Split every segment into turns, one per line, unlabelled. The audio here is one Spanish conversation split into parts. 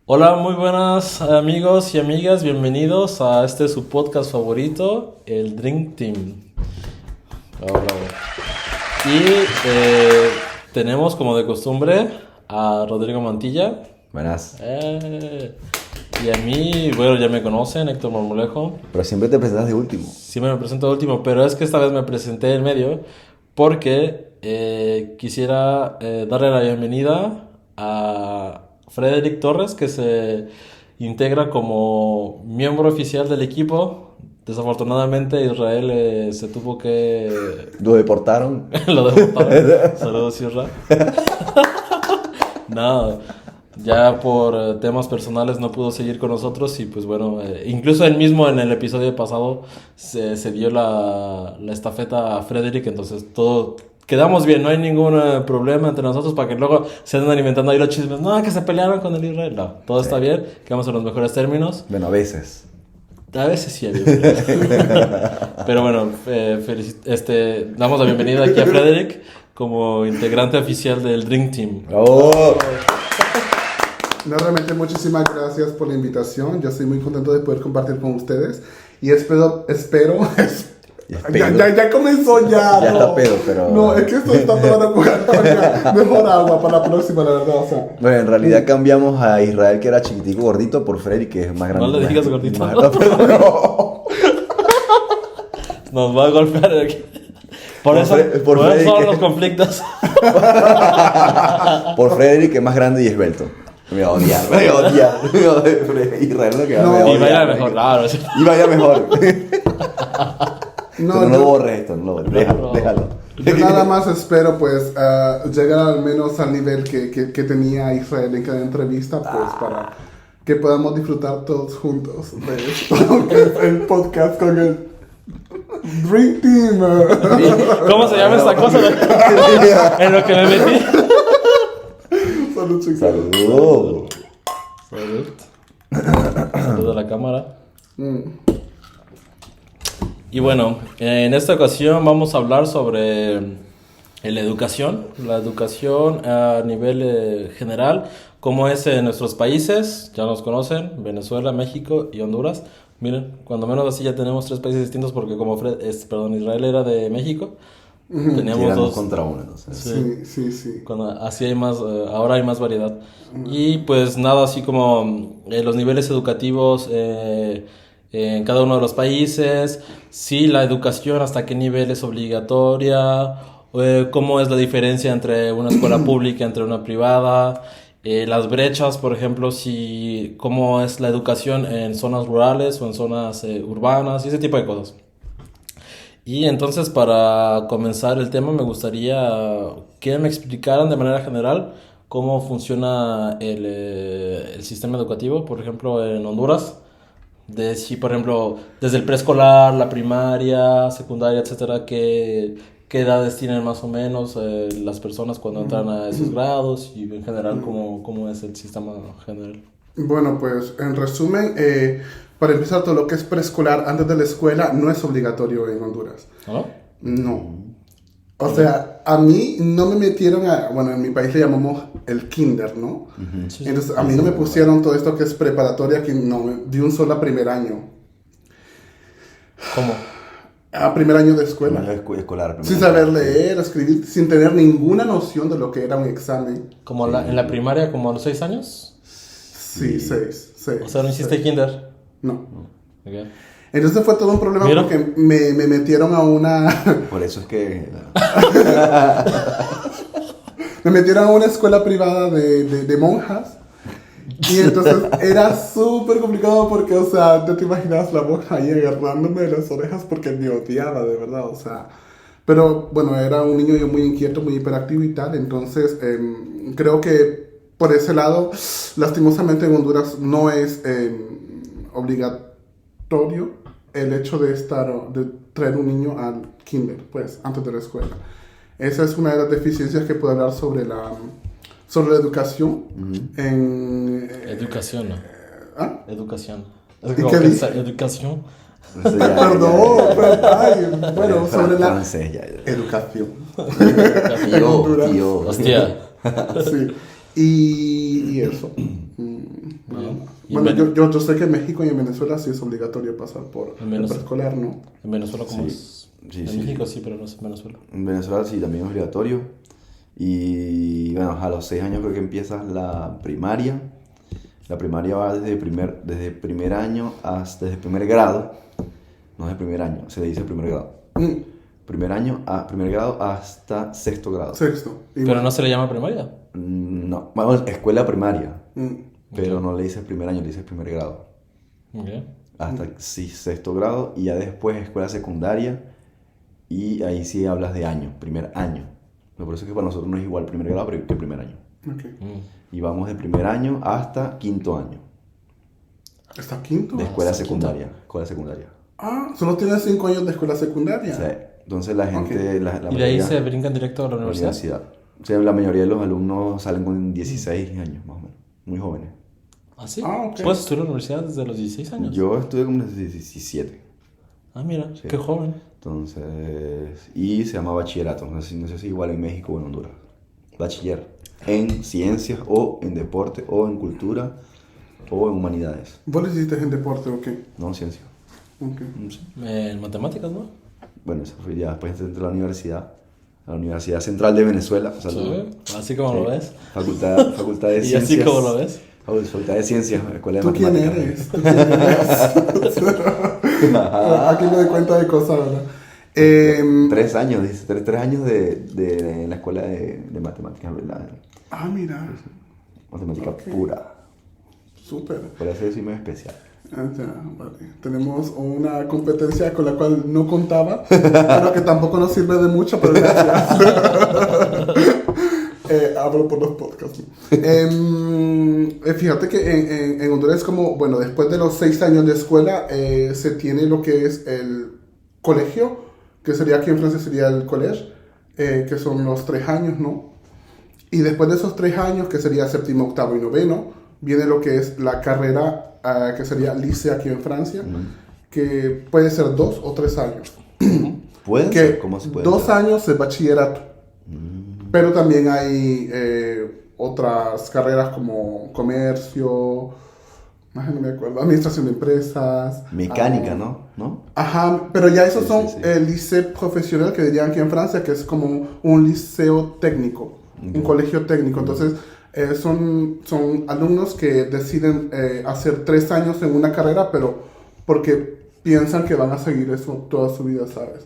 Hola, muy buenas amigos y amigas, bienvenidos a su podcast favorito, el Dream Team. Bravo. Y tenemos como de costumbre a Rodrigo Mantilla.
Buenas.
Y a mí, bueno, ya me conocen, Héctor Marmolejo.
Pero siempre te presentas de último.
Siempre me presento de último, pero es que esta vez me presenté en medio porque quisiera darle la bienvenida a Frederick Torres, que se integra como miembro oficial del equipo. Desafortunadamente Israel se tuvo que...
Lo deportaron.
Lo deportaron. Saludos, Isra. No, ya por temas personales no pudo seguir con nosotros y pues bueno, incluso él mismo en el episodio pasado se dio la estafeta a Frederick, entonces todo... Quedamos bien, no hay ningún problema entre nosotros para que luego se anden alimentando ahí los chismes. No, que se pelearon con el Israel. No, todo está bien, quedamos en los mejores términos.
Bueno, a veces.
A veces sí, pero bueno, damos la bienvenida aquí a Frederick como integrante oficial del Dream Team.
¡Oh!
No, realmente muchísimas gracias por la invitación. Yo estoy muy contento de poder compartir con ustedes y espero Ya comenzó ya.
Ya
no.
está pedo, pero...
No, es que esto está tomando mejor agua para la próxima, la verdad. O sea.
Bueno, en realidad cambiamos a Israel, que era chiquitico, gordito, por Freddy, que es más grande.
No le digas gordito.
No.
Nos va a golpear aquí. Por eso son los conflictos.
Por Freddy, que es más grande y esbelto. Me va a odiar. Israel lo que va a odiar.
Y vaya mejor, claro.
Y vaya mejor.
No
lo borres esto, no lo borres. Déjalo.
Yo nada más espero pues llegar al menos al nivel que tenía Israel en cada entrevista, pues para que podamos disfrutar todos juntos de esto, que es el podcast con el Dream Team.
¿Cómo se llama esta cosa? En lo que me metí.
Salud, chicos.
Salud.
Salud a la cámara. Y bueno, en esta ocasión vamos a hablar sobre la educación a nivel general, cómo es en nuestros países, ya nos conocen, Venezuela, México y Honduras. Miren, cuando menos así ya tenemos 3 países distintos porque como Israel era de México, teníamos 2
contra uno, entonces.
Sí.
Así hay más, ahora hay más variedad. Y pues nada, así como los niveles educativos en cada uno de los países, sí, la educación hasta qué nivel es obligatoria, cómo es la diferencia entre una escuela pública entre una privada, las brechas, por ejemplo, cómo es la educación en zonas rurales o en zonas urbanas y ese tipo de cosas. Y entonces, para comenzar el tema, me gustaría que me explicaran de manera general cómo funciona el sistema educativo, por ejemplo, en Honduras. Si, por ejemplo, desde el preescolar, la primaria, secundaria, etcétera, ¿qué edades tienen más o menos las personas cuando entran a esos grados? Y en general, ¿cómo es el sistema general?
Bueno, pues en resumen, para empezar, todo lo que es preescolar antes de la escuela no es obligatorio en Honduras.
¿No?
No. O sea, a mí no me metieron bueno, en mi país le llamamos el kinder, ¿no?
Uh-huh.
Sí,
Entonces, a mí no me pusieron todo esto que es preparatoria, que no, de un solo primer año.
¿Cómo?
A primer año de escuela.
Escolar.
Sin saber leer, escribir, sin tener ninguna noción de lo que era un examen.
¿Como en la primaria, como a los 6 años?
Sí, 6.
O sea, ¿no hiciste kinder?
No.
Okay.
Entonces fue todo un problema. ¿Mira? Porque me metieron a una...
Por eso es que...
me metieron a una escuela privada de monjas. Y entonces era súper complicado porque, o sea, no te imaginas la monja ahí agarrándome de las orejas porque me odiaba, de verdad, o sea... Pero, bueno, era un niño yo muy inquieto, muy hiperactivo y tal. Entonces, creo que por ese lado, lastimosamente en Honduras no es obligatorio el hecho de traer un niño al kinder, pues, antes de la escuela. Esa es una de las deficiencias que puedo hablar sobre la educación.
Educación, ¿no?
¿Ah?
Educación. Es
¿Y
como
qué
que
dice?
educación.
Eso ya-
Perdón, ay, bueno, sobre la
Francés, ya.
educación.
Tío,
Honduras.
tío.
Hostia.
Sí. Y eso. Nada más.
Y
Bueno,
en
yo sé que en México y en Venezuela sí es obligatorio pasar por
En
el
Venezuela.
preescolar, ¿no?
En Venezuela, ¿cómo
Sí,
es?
sí,
En
sí.
México sí, pero no sé en Venezuela.
En Venezuela sí, también es obligatorio. Y bueno, a los 6 años creo que empiezas la primaria. La primaria va desde primer año hasta desde primer grado. No es de primer año, se le dice primer grado. Primer grado hasta sexto grado.
Sexto.
Pero no se le llama primaria.
No, bueno, escuela primaria.
Mm.
Pero no le dices primer año, le dices primer grado.
Ok.
Hasta sí, sexto grado. Y ya después escuela secundaria. Y ahí sí hablas de año, primer año. Por eso es que para nosotros no es igual primer grado que primer año.
Ok.
Y vamos de primer año hasta quinto año.
¿Está quinto?
De escuela
hasta
secundaria. Escuela secundaria.
Ah, solo tienes 5 años de escuela secundaria.
O sea, entonces la gente...
Ok.
La
Y de ahí
mayoría-
se brincan directo a la
a la
universidad.
universidad. O sea, la mayoría de los alumnos salen con 16 años, más o menos. Muy jóvenes.
¿Ah, sí?
Ah, ok.
¿Puedes estudiar en la universidad desde los 16 años?
Yo estuve como desde 17.
Ah, mira,
Sí.
qué joven.
Entonces... Y se llama bachillerato. No sé si igual en México o en Honduras. Bachiller. En ciencias o en deporte o en cultura o en humanidades.
¿Vos lo hiciste en deporte o qué?
No, en ciencia.
Ok.
Sí.
En matemáticas, ¿no?
Bueno, eso fue ya después entré a la Universidad Central de Venezuela. Saludos.
Sí, así como lo ves.
Facultad de
Y
Ciencias.
así como lo ves.
Facultad de Ciencias, Escuela de
¿Tú quién
Matemáticas.
eres? ¿Tú quién eres? Aquí me doy cuenta de cosas, ¿verdad?
3 años, dice, 3 años en la Escuela de Matemáticas, ¿verdad?
Mira.
Matemática
Ok.
pura.
Súper.
Por eso soy muy especial.
Ya, vale. Tenemos una competencia con la cual no contaba, pero que tampoco nos sirve de mucho, pero gracias. Hablo por los podcasts. Fíjate que en Honduras es como, bueno, después de los 6 años de escuela, se tiene lo que es el colegio, que sería aquí en Francia sería el collège, que son los 3 años, ¿no? Y después de esos 3 años, que sería séptimo, octavo y noveno, viene lo que es la carrera, que sería lycée aquí en Francia, que puede ser 2 o 3 años.
¿Pueden
Que
ser? ¿Cómo se puede
2
ser?
años es bachillerato. Pero también hay otras carreras como comercio, no me acuerdo, administración de empresas.
Mecánica, ¿no?
Ajá, pero ya esos
Sí,
son
sí, sí.
el liceo profesional que dirían aquí en Francia, que es como un liceo técnico, un colegio técnico. Entonces, son alumnos que deciden hacer 3 años en una carrera, pero porque piensan que van a seguir eso toda su vida, ¿sabes?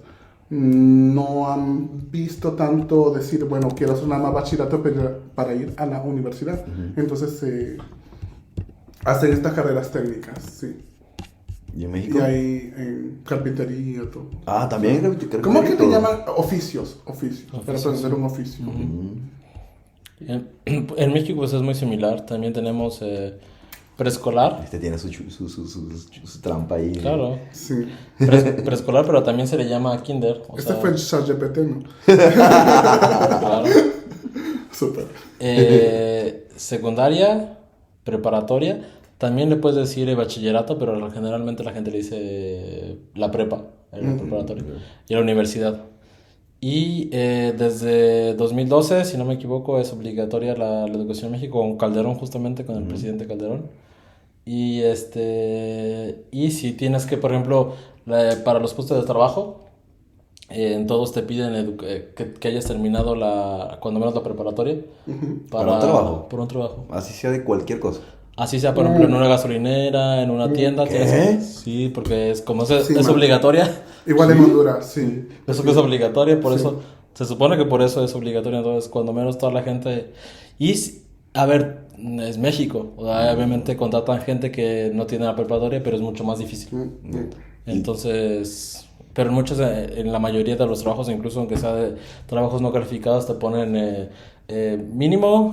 No han visto tanto decir, bueno, quiero hacer nada más bachillerato para ir a la universidad. Entonces, hacen estas carreras técnicas, sí.
¿Y en México?
Y hay carpintería, todo.
Ah, también creo
¿Cómo que le
todo.
llaman? Oficios. Para aprender un oficio.
En México pues es muy similar. También tenemos preescolar.
Este tiene su trampa ahí.
Claro.
Sí.
Preescolar, pero también se le llama kinder. O
Este
sea,
fue el ChatGPT, ¿no?
claro.
Súper.
Secundaria, preparatoria. También le puedes decir bachillerato, pero generalmente la gente le dice la prepa, el preparatorio, y la universidad. Y desde 2012, si no me equivoco, es obligatoria la educación en México con Calderón, justamente con el presidente Calderón. Y si tienes que, por ejemplo, para los puestos de trabajo, en todos te piden que hayas terminado cuando menos la preparatoria.
¿Para un trabajo?
Por un trabajo.
Así sea de cualquier cosa.
Así sea, por ejemplo, en una gasolinera, en una tienda.
¿Qué?
Sí, porque es
Sí,
es
man.
obligatoria.
Igual en Honduras, sí.
Eso que es obligatoria, por
Sí.
eso se supone que por eso es obligatorio. Entonces, cuando menos toda la gente. A ver, es México. O sea, obviamente contratan gente que no tiene la preparatoria, pero es mucho más difícil. Entonces, pero en la mayoría de los trabajos, incluso aunque sea de trabajos no calificados, te ponen mínimo,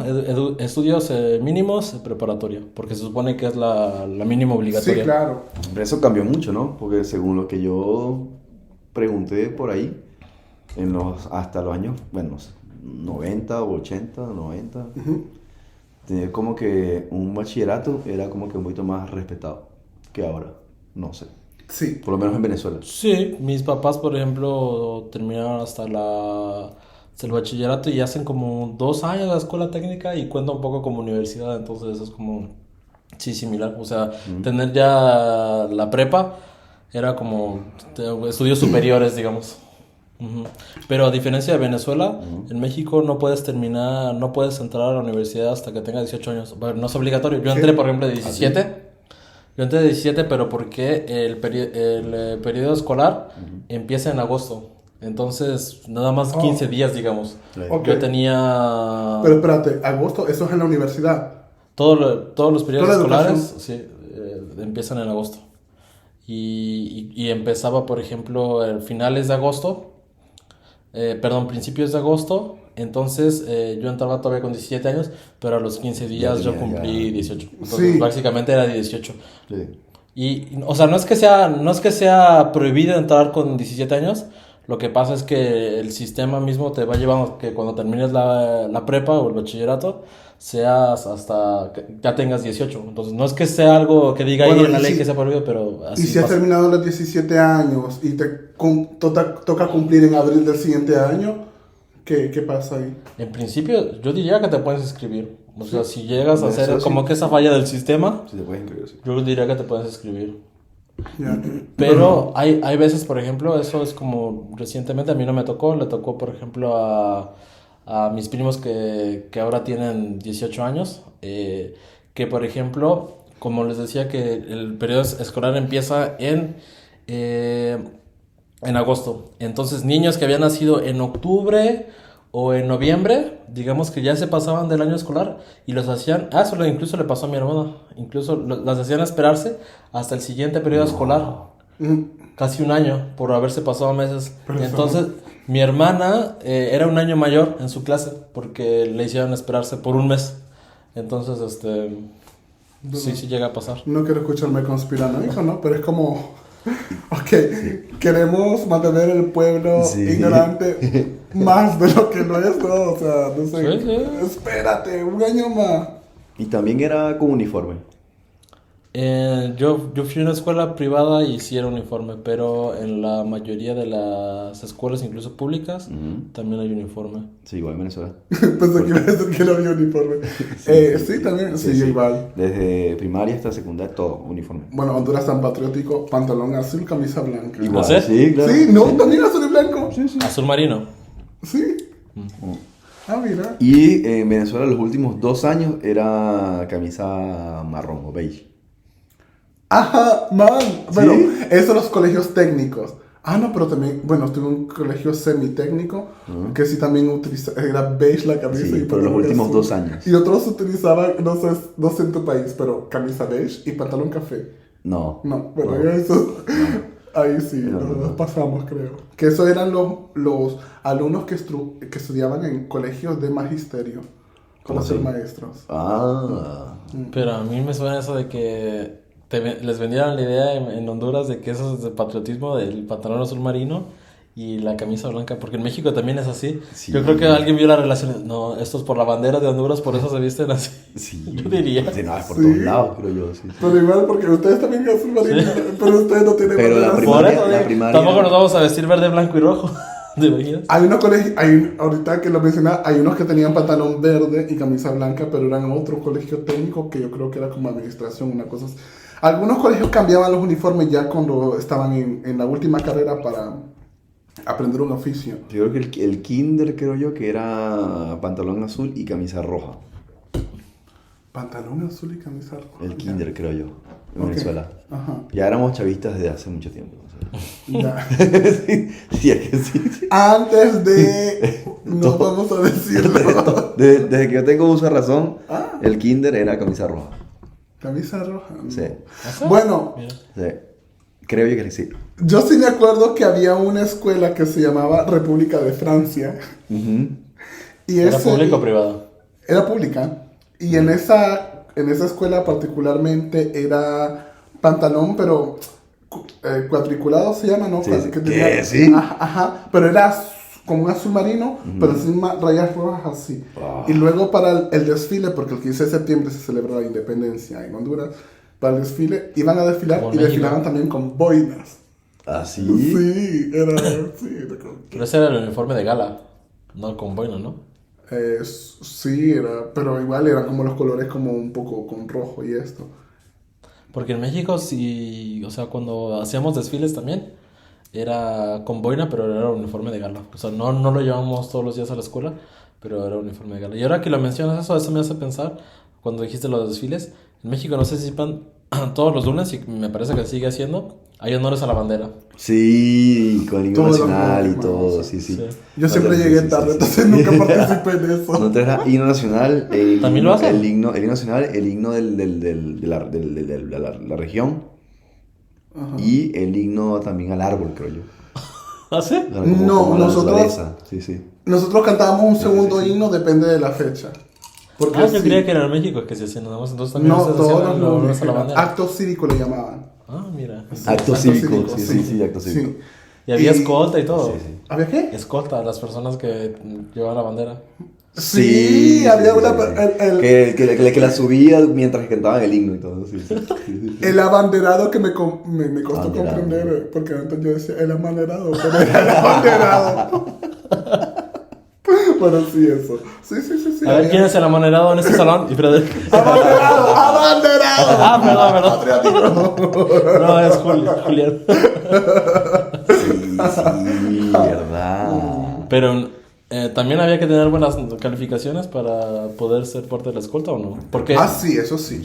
estudios mínimos preparatoria, porque se supone que es la mínima
Sí,
obligatoria.
claro.
Pero eso cambió mucho, ¿no? Porque según lo que yo pregunté por ahí, hasta los años, bueno, 90 o 80, 90, tener como que un bachillerato era como que un poquito más respetado que ahora. No sé.
Sí.
Por lo menos en Venezuela.
Sí, mis papás, por ejemplo, terminaron hasta el bachillerato y hacen como 2 años la escuela técnica y cuenta un poco como universidad, entonces es como, sí, similar. O sea, tener ya la prepa era como estudios superiores, digamos. Ujú. Pero a diferencia de Venezuela, en México no puedes entrar a la universidad hasta que tengas 18 años. Bueno, no es obligatorio. Yo entré, por ejemplo, de 17. Yo entré de 17, pero porque el periodo escolar empieza en agosto. Entonces, nada más 15 días, digamos.
Ok.
Yo tenía
Pero espérate, agosto, eso es en la universidad.
todos los periodos
Toda la
escolares,
educación.
sí, empiezan en agosto. Y empezaba, por ejemplo, finales de agosto. Principios de agosto. Entonces yo entraba todavía con 17 años, pero a los 15 días yo
tenía
cumplí
ya-
18. Entonces
Sí.
básicamente era 18.
Sí.
Y, o sea, no es que sea prohibido entrar con 17 años. Lo que pasa es que el sistema mismo te va llevando que cuando termines la prepa o el bachillerato, seas hasta que ya tengas 18. Entonces, no es que sea algo que diga
Bueno,
ahí en la
y
ley
si-
que sea prohibido, pero
Y
así
si has
pasa.
terminado los 17 años y toca cumplir en abril del siguiente año, ¿qué pasa ahí?
En principio, yo diría que te puedes inscribir. O sea, si llegas a
Eso
hacer
sí.
como que esa falla del sistema,
Sí, te puedes inscribir, sí.
yo diría que te puedes inscribir.
Ya.
Pero hay veces, por ejemplo, eso es como recientemente a mí no me tocó, le tocó, por ejemplo, a mis primos que ahora tienen 18 años, que, por ejemplo, como les decía, que el periodo escolar empieza en agosto. Entonces, niños que habían nacido en octubre o en noviembre, digamos que ya se pasaban del año escolar y los hacían, incluso le pasó a mi hermana, incluso las hacían esperarse hasta el siguiente periodo escolar, casi un año por haberse pasado meses.
Pero eso
Entonces, mi hermana era un año mayor en su clase porque le hicieron esperarse por un mes. Entonces, sí llega a pasar.
No quiero escucharme conspiranoico, ¿no? Pero es como, ok, queremos mantener el pueblo
Sí.
ignorante más de lo que lo es, ¿no? O sea, no sé,
Sí, sí.
espérate, un año más.
Y también era con uniforme.
Yo fui a una escuela privada y sí era uniforme, pero en la mayoría de las escuelas, incluso públicas, también hay uniforme.
Sí, igual en Venezuela.
Pensé que iba a decir que no había uniforme. Sí, también, sí, igual.
Desde primaria hasta secundaria, todo uniforme.
Bueno, Honduras tan patriótico, pantalón azul, camisa blanca.
Igual,
¿Ah, sí?
sí, claro.
Sí, no, también azul y blanco.
Azul marino.
Sí. Ah, mira.
Y en Venezuela los últimos 2 años era camisa marrón o beige.
Ajá, man. Bueno,
¿Sí?
eso los colegios técnicos. Ah, no, pero también, bueno, tuve un colegio semitécnico que sí también era beige la camisa.
Sí,
y
por los
pantalón
últimos
azul.
2 años.
Y otros utilizaban, no sé en tu país, pero camisa beige y pantalón café.
No.
No, bueno,
No.
eso. Ahí sí,
No,
nos
no.
pasamos, creo. Que eso eran los alumnos que estudiaban en colegios de magisterio.
¿Cómo
Para ser
así?
maestros.
Ah.
Pero a mí me suena eso de que les vendieran la idea en Honduras de que eso es de patriotismo del pantalón azul marino y la camisa blanca, porque en México también es así.
Sí.
Yo creo que alguien vio la relación. No, esto es por la bandera de Honduras, por eso se visten así.
Sí.
Yo diría.
Sí, no, es por
Sí.
todos lados, creo yo. Sí.
Pero igual, porque ustedes también azul marino, pero ustedes no tienen
Pero la
bandera azul.
Por
primaria-
eso,
la
digo,
primaria-
tampoco nos vamos a vestir verde, blanco y rojo. ¿Te imaginas?
Hay unos colegios, ahorita que lo mencionaba, hay unos que tenían pantalón verde y camisa blanca, pero eran otro colegio técnico que yo creo que era como administración, una cosa así. Algunos colegios cambiaban los uniformes ya cuando estaban en la última carrera para aprender un oficio.
Yo creo que el kinder, creo yo, que era pantalón azul y camisa roja.
Pantalón azul y camisa roja.
El kinder, creo yo, en
Ok.
Venezuela.
Ajá.
Ya éramos chavistas desde hace mucho tiempo. O sea.
Ya.
Sí, es que sí.
Antes de... No vamos a decirlo.
Desde que yo tengo uso de razón,
Ah.
el kinder era camisa roja.
Camisa roja. no.
Sí.
Bueno,
Mira.
Sí. Creo yo que sí.
yo sí me acuerdo que había una escuela que se llamaba República de Francia.
Ujú.
Y
¿Era
ese-
público o privado?
Era pública. Y en esa escuela particularmente era pantalón, pero cuadriculado se llama, ¿no?
Sí,
Casi
sí.
que
¿Qué? ¿Sí?
Ajá, ajá, pero era como un azul marino, pero sin rayas rojas así.
Ah.
Y luego para el desfile, porque el 15 de septiembre se celebra la independencia en Honduras, para el desfile, iban a desfilar
Como
y
en México.
desfilaban también con boinas.
¿Ah, sí?
Sí, era como...
Pero ese era el uniforme de gala, no con boina, ¿no?
Sí, pero igual eran como los colores como un poco con rojo y esto.
Porque en México sí, o sea, cuando hacíamos desfiles también, era con boina, pero era uniforme de gala. O sea, no lo llevábamos todos los días a la escuela, pero era uniforme de gala. Y ahora que lo mencionas, eso me hace pensar, cuando dijiste los desfiles, en México no sé si sepan, todos los lunes, y me parece que sigue haciendo, hay honores a la bandera.
Sí, con el himno
Todos los
nacional y
lunes,
todo,
vamos,
sí, sí.
Sí.
Yo siempre
Sí,
llegué
sí,
tarde,
sí, sí.
entonces nunca participé en eso.
Nosotros era himno nacional,
¿También lo hacen?
el himno nacional, el himno de la región
Ajá.
y el himno también al árbol, creo yo.
¿Ah, sí?
No,
a la
nosotros-
naturaleza, sí, sí.
Nosotros cantábamos un segundo
sí.
himno, depende de la fecha. Porque
Ah, yo
sí,
creía que era en México que se hacían nada más. Entonces también
no,
ustedes
todos
hacían
los
los
lunes.
honores a la bandera.
Acto cívico le llamaban.
Ah, mira.
Acto cívico, sí, acto
Sí.
cívico.
Y había
Y-
escolta y todo.
Sí, sí.
¿Había qué?
Escolta a las personas que llevaban la bandera.
Sí, había una...
Que la subía mientras que cantaban el himno y todo, sí, sí, sí, sí.
El abanderado que me costó
Abanderado.
comprender, porque antes yo decía el abanderado, pero era el abanderado. Bueno, sí, eso. Sí.
A ver, ¿quién es el amanerado en este salón? Y Frederick.
¡Abanderado!
Ah, perdón. No, es Julián.
Sí, sí, verdad.
Pero también había que tener buenas calificaciones para poder ser parte de la escolta, ¿o no? Porque
Ah, sí, eso sí.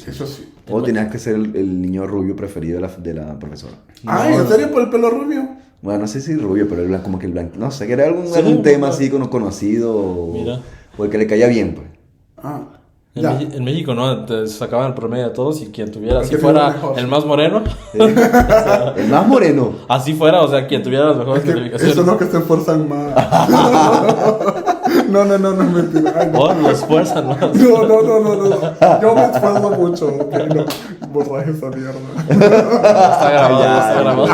O tenías que ser el niño rubio preferido de la profesora.
Ay, ¿en serio por el pelo rubio?
Bueno, no sé si rubio, pero como que el blanco. No sé, que era algún
Sí,
tema
bueno.
así conocido.
Mira.
O el que le caía bien, pues.
Ah,
En,
ya.
en México, ¿no? Te sacaban el promedio de todos y quien tuviera,
El
así
que tuviera
fuera
mejor.
el más moreno,
El más moreno.
así fuera, o sea, quien tuviera las mejores
Es que
calificaciones.
eso es lo que se esfuerzan más. No, mentira. Ay, no.
Oh, los fuerzan más.
No. Yo me esfuerzo mucho. Ok, no. Borraje esa mierda.
Está grabado,
Ya,
está grabado.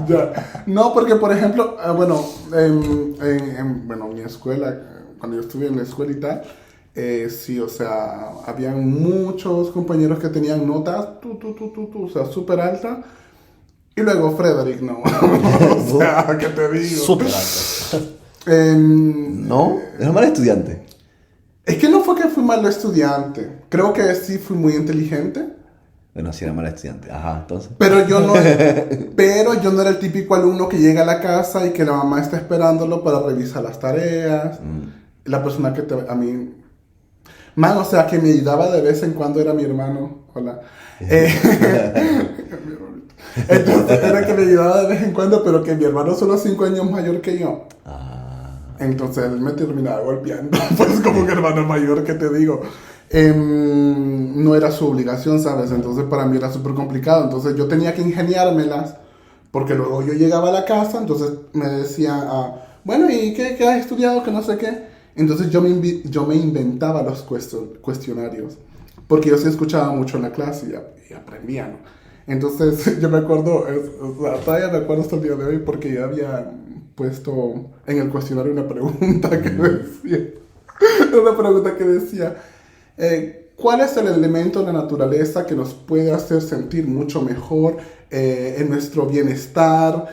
Ya. No, porque por ejemplo, bueno, bueno, mi escuela, cuando yo estuve en la escuela y tal, sí, o sea, habían muchos compañeros que tenían notas, o sea, súper altas. Y luego Frederick, no. O sea, ¿qué te digo?
Súper alto.
No, era mal estudiante.
Es que no fue que fui mal estudiante. Creo que sí fui muy inteligente.
Bueno, sí era mal estudiante. Ajá, entonces.
Pero yo no era el típico alumno que llega a la casa y que la mamá está esperándolo para revisar las tareas. La persona que a mí... Man, o sea, que me ayudaba de vez en cuando era mi hermano. Hola. Entonces era que me ayudaba de vez en cuando, pero que mi hermano solo 5 años mayor que yo. Entonces él me terminaba golpeando. Pues como que hermano mayor, que te digo. No era su obligación, ¿sabes? Entonces para mí era súper complicado. Entonces yo tenía que ingeniármelas. Porque luego yo llegaba a la casa, entonces me decía, bueno, ¿y qué has estudiado? Que no sé qué. Entonces yo me inventaba los cuestionarios. Porque yo sí escuchaba mucho en la clase y aprendía, ¿no? Entonces yo me acuerdo, o sea, todavía me acuerdo hasta el día de hoy porque yo había puesto en el cuestionario una pregunta que decía, ¿cuál es el elemento de la naturaleza que nos puede hacer sentir mucho mejor en nuestro bienestar,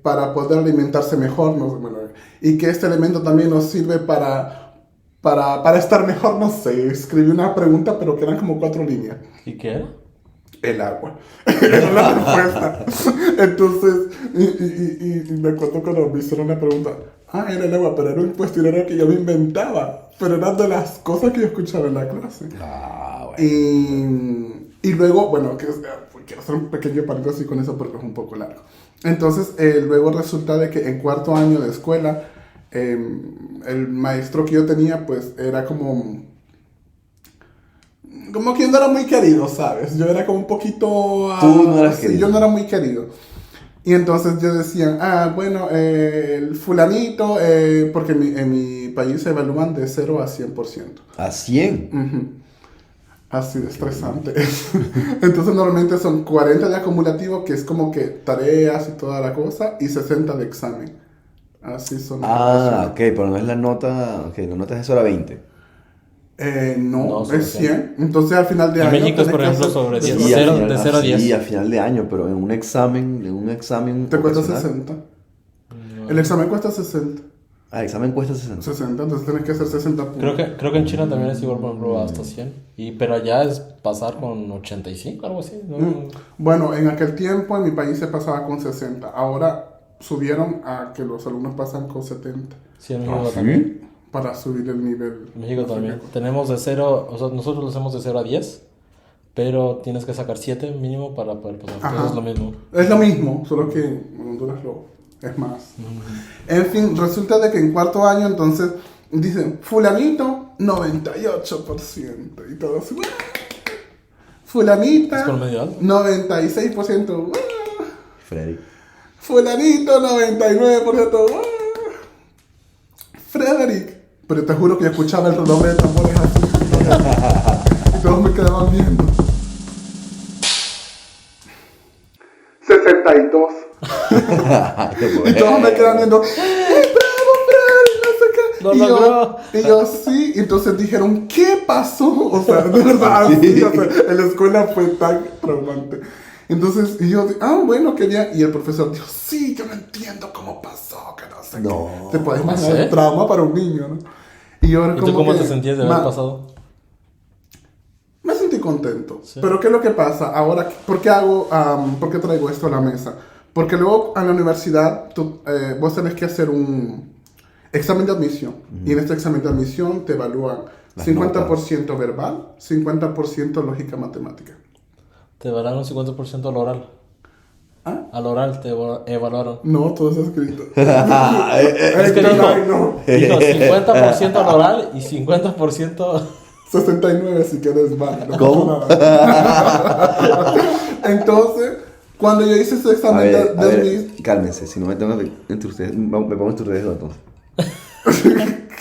para poder alimentarse mejor? No sé, bueno, y que este elemento también nos sirve para estar mejor, no sé. Escribí una pregunta, pero que eran como 4 líneas.
¿Y qué era?
El agua. Era la respuesta. Entonces, y me acuerdo cuando me hicieron la pregunta, era el agua, pero era un cuestionario que yo me inventaba, pero eran de las cosas que yo escuchaba en la clase.
Bueno.
Y luego, bueno, quiero hacer un pequeño paréntesis con eso porque es un poco largo. Entonces, luego resulta de que en 4º año de escuela, el maestro que yo tenía, pues, era como que no era muy querido, ¿sabes? Yo era como un poquito...
Tú no eras querido.
Yo no era muy querido. Y entonces yo decía, bueno, el fulanito, porque en mi país se evalúan de 0 a 100%.
¿A 100?
Ujú. Así de estresante. Entonces normalmente son 40 de acumulativo, que es como que tareas y toda la cosa, y 60 de examen. Así son.
Ok, pero no es la nota. Ok, la nota es eso era 20.
No,
No, sobre
es 100. Entonces al final de
En
año.
México es,
tenés
por
que
ejemplo,
hacer-
sobre 10,
Sí, al final,
de 0 a 10.
sí, a final de año, pero en un examen
Te cuesta
ocasional.
60. El examen cuesta 60.
Ah, el examen cuesta 60.
60, entonces tienes que hacer 60 puntos.
Creo que en China también es igual, por ejemplo, hasta 100. Pero allá es pasar con 85, algo así. ¿No?
Bueno, en aquel tiempo en mi país se pasaba con 60. Ahora subieron a que los alumnos pasan con 70
Sí, en México
¿sí?
también.
para subir el nivel.
En México también. Tenemos de 0, o sea, nosotros lo hacemos de 0 a 10, pero tienes que sacar 7 mínimo para poder pasar.
Ajá.
Entonces es lo mismo.
Es lo mismo, solo que en Honduras es más. En fin, resulta de que en cuarto año entonces dicen, fulanito, 98%. Y todos, ¡guau! Fulanita,
¿Es promedio alto?
96%. ¡guau!
Freddy.
Fulanito, 99%. ¡guau! Frederick. Pero te juro que yo escuchaba el redoble de tambores así. Y todos me quedaban viendo. 62. Y todos me quedan viendo, bravo, Freddy! No sé qué.
Lo
y,
logró.
yo, sí. Y entonces dijeron, ¿qué pasó? O sea, de verdad, así, o sea, en la escuela fue tan traumante. Entonces, y yo, bueno, qué bien. Y el profesor dijo, sí, yo no entiendo cómo pasó, que no sé
No.
qué. Te puedes imaginar
¿Sí?
el trauma para un niño, ¿no? Y yo era
¿Y
como
tú cómo
que,
te sentías de haber pasado?
Me sentí contento.
Sí.
Pero ¿qué es lo que pasa? Ahora, ¿por qué traigo esto a la mesa? Porque luego a la universidad vos tenés que hacer un examen de admisión. Y en este examen de admisión te evalúan
Las
50% verbal, 50% lógica matemática.
Te evaluaron un 50% al oral.
¿Ah?
Al oral te evaluaron.
No, todo está escrito.
Es que
no,
dijo,
no.
dijo 50% al oral y 50%...
69 si quieres más. No
¿Cómo?
pasa nada. Entonces, cuando yo hice ese
A
examen
ver,
de admisión...
cálmense, si no me tengo entre ustedes, me pongo entre ustedes dos entonces.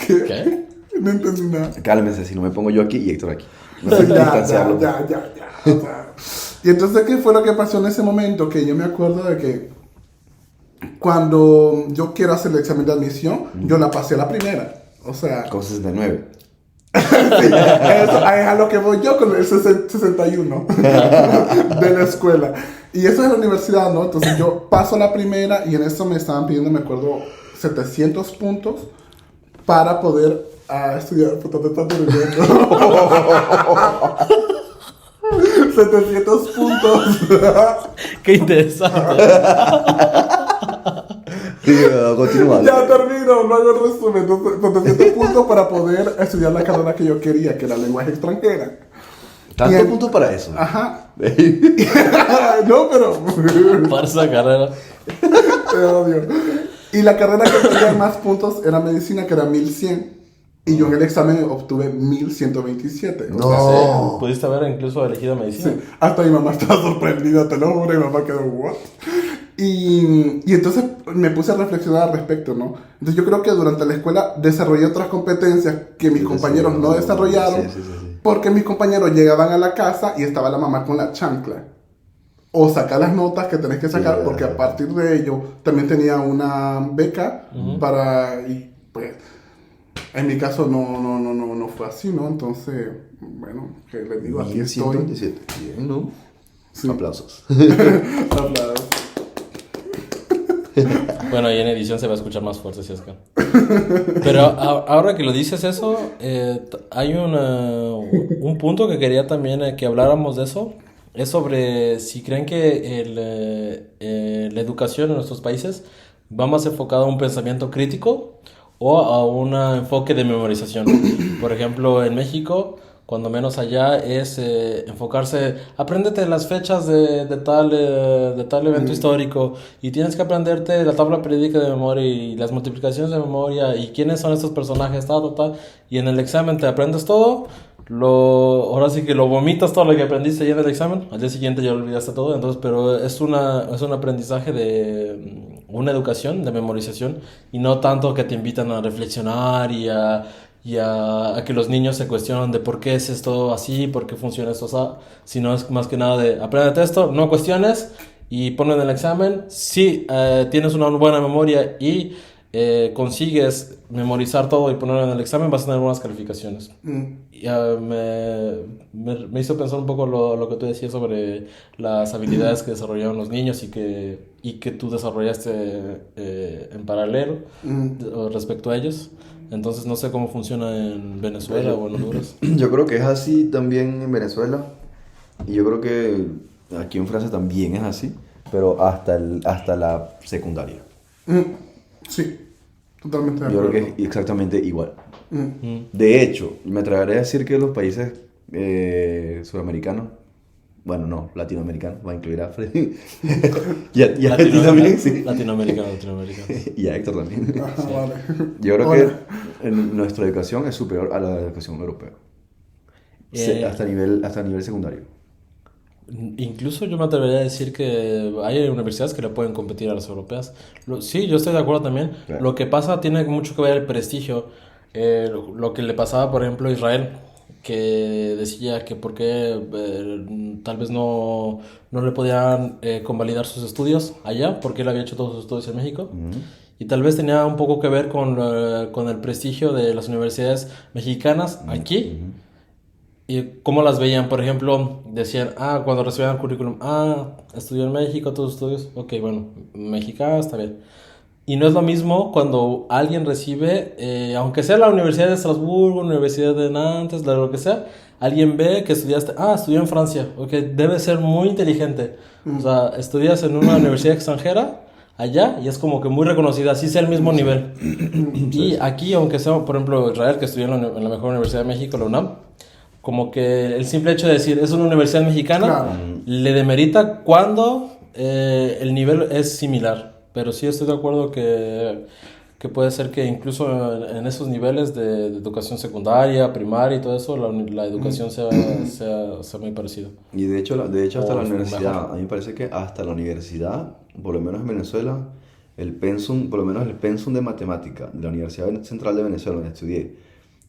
¿Qué?
No entendí nada.
Cálmense, si no me pongo yo aquí y Héctor aquí. No sé
Ya,
distanciarlo.
ya. O sea, y entonces, ¿qué fue lo que pasó en ese momento? Que yo me acuerdo de que cuando yo quiero hacer el examen de admisión, yo la pasé a la primera. O sea,
Con 69.
sí, eso es a lo que voy yo con el 61 de la escuela. Y eso es la universidad, ¿no? Entonces yo paso a la primera y en eso me estaban pidiendo, me acuerdo, 700 puntos para poder estudiar. Puta, te estás durmiendo. 700 puntos.
Qué interesante.
Sí, continúa.
Ya termino, no hago el resumen. Entonces, 700 puntos para poder estudiar la carrera que yo quería, que era lenguaje extranjera.
Tantos
Bien.
puntos para eso.
Ajá. No, pero...
Para esa carrera.
Te odio. Y la carrera que tenía más puntos era medicina, que era 1100. Y yo en el examen obtuve 1127. O
No.
sea,
Oh.
Pudiste haber incluso elegido medicina.
sí. Hasta mi mamá estaba sorprendida, te lo juro. Y mi mamá quedó, ¿what? Y entonces me puse a reflexionar al respecto, ¿no? Entonces yo creo que durante la escuela desarrollé otras competencias que mis compañeros no desarrollaron.
Sí.
Porque mis compañeros llegaban a la casa y estaba la mamá con la chancla. O sacar las notas que tenés que sacar,
Sí,
porque a partir de ello también tenía una beca para... Y pues, en mi caso no fue así, ¿no? Entonces, bueno, que les digo, aquí estoy.
1127. Bien, ¿no?
Sí.
Aplausos.
Aplausos.
Bueno, ahí en edición se va a escuchar más fuerte si es que. Pero ahora que lo dices eso, hay un punto que quería también que habláramos de eso. Es sobre si creen que la educación en nuestros países va más enfocada a un pensamiento crítico o a un enfoque de memorización. Por ejemplo, en México, cuando menos allá, es enfocarse, apréndete las fechas de tal evento histórico y tienes que aprenderte la tabla periódica de memoria y las multiplicaciones de memoria y quiénes son estos personajes, y en el examen te aprendes todo. Ahora sí que lo vomitas todo lo que aprendiste ya en el examen, al día siguiente ya lo olvidaste todo, entonces, pero es un aprendizaje de una educación de memorización y no tanto que te invitan a reflexionar y a que los niños se cuestionan de por qué es esto así, por qué funciona esto así, sino es más que nada de apréndete esto, no cuestiones y ponlo en el examen. Si tienes una buena memoria y consigues memorizar todo y ponerlo en el examen, vas a tener buenas calificaciones. Y, me hizo pensar un poco lo que tú decías sobre las habilidades que desarrollaron los niños y que tú desarrollaste en paralelo respecto a ellos. Entonces no sé cómo funciona en Venezuela o en Honduras.
Yo creo que es así también en Venezuela. Y yo creo que aquí en Francia también es así. Pero hasta la secundaria.
Sí, totalmente de
Yo
acuerdo.
creo que es exactamente igual. De hecho, me atreveré a decir que los países suramericanos, bueno, no, latinoamericanos, va a incluir a Freddy. y a ti también, sí.
Latinoamericano.
Y a Héctor también.
Ajá, vale.
Yo creo
Hola.
que nuestra educación es superior a la educación europea. Hasta nivel secundario.
Incluso yo me atrevería a decir que hay universidades que le pueden competir a las europeas. Sí, yo estoy de acuerdo también.
Claro.
Lo que pasa tiene mucho que ver el prestigio. Lo que le pasaba, por ejemplo, a Israel, que decía que por qué tal vez no le podían convalidar sus estudios allá, porque él había hecho todos sus estudios en México. Y tal vez tenía un poco que ver con el prestigio de las universidades mexicanas aquí. Y cómo las veían, por ejemplo, decían, cuando recibían el currículum, estudió en México, todos sus estudios, ok, bueno, mexicano, está bien. Y no es lo mismo cuando alguien recibe, aunque sea la Universidad de Estrasburgo, Universidad de Nantes, lo que sea, alguien ve que estudiaste, estudió en Francia, ok, debe ser muy inteligente. O sea, estudias en una universidad extranjera, allá, y es como que muy reconocida, así sea el mismo nivel. Y aquí, aunque sea, por ejemplo, Israel, que estudió en la mejor universidad de México, la UNAM, como que el simple hecho de decir es una universidad mexicana
Claro.
le demerita cuando el nivel es similar. Pero sí estoy de acuerdo que puede ser que incluso en esos niveles de educación secundaria, primaria y todo eso, la educación sea muy parecida.
Y de hecho hasta
O
la
mejor.
universidad, a mí me parece que hasta la universidad, por lo menos en Venezuela, por lo menos el pensum de matemática de la Universidad Central de Venezuela, donde estudié,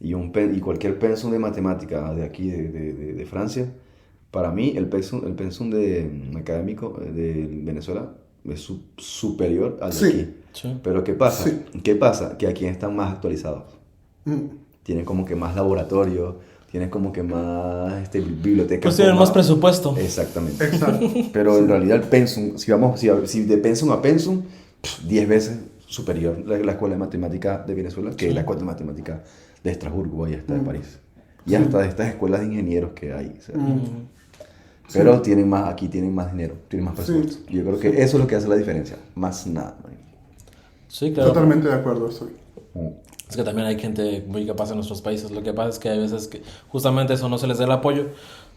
y cualquier pensum de matemática de aquí, de Francia, para mí el pensum académico de Venezuela es superior al de
Sí.
aquí.
Sí.
Pero ¿qué pasa?
Sí.
¿Qué pasa? Que aquí están más actualizados. Tienen como que más laboratorio, tienen como que más bibliotecas.
Pues tienen más presupuesto.
Exactamente.
Exacto.
Pero en realidad el pensum, si de pensum a pensum, 10 veces superior la escuela de matemática de Venezuela que la escuela de matemática de Estrasburgo y hasta de París. Y hasta de estas escuelas de ingenieros que hay. O sea, pero aquí tienen más dinero, tienen más presupuesto.
Sí.
Yo creo que eso es lo que hace la diferencia. Más nada.
Sí, claro.
Totalmente de acuerdo estoy.
Es que también hay gente muy capaz en nuestros países. Lo que pasa es que hay veces que justamente eso no se les da el apoyo.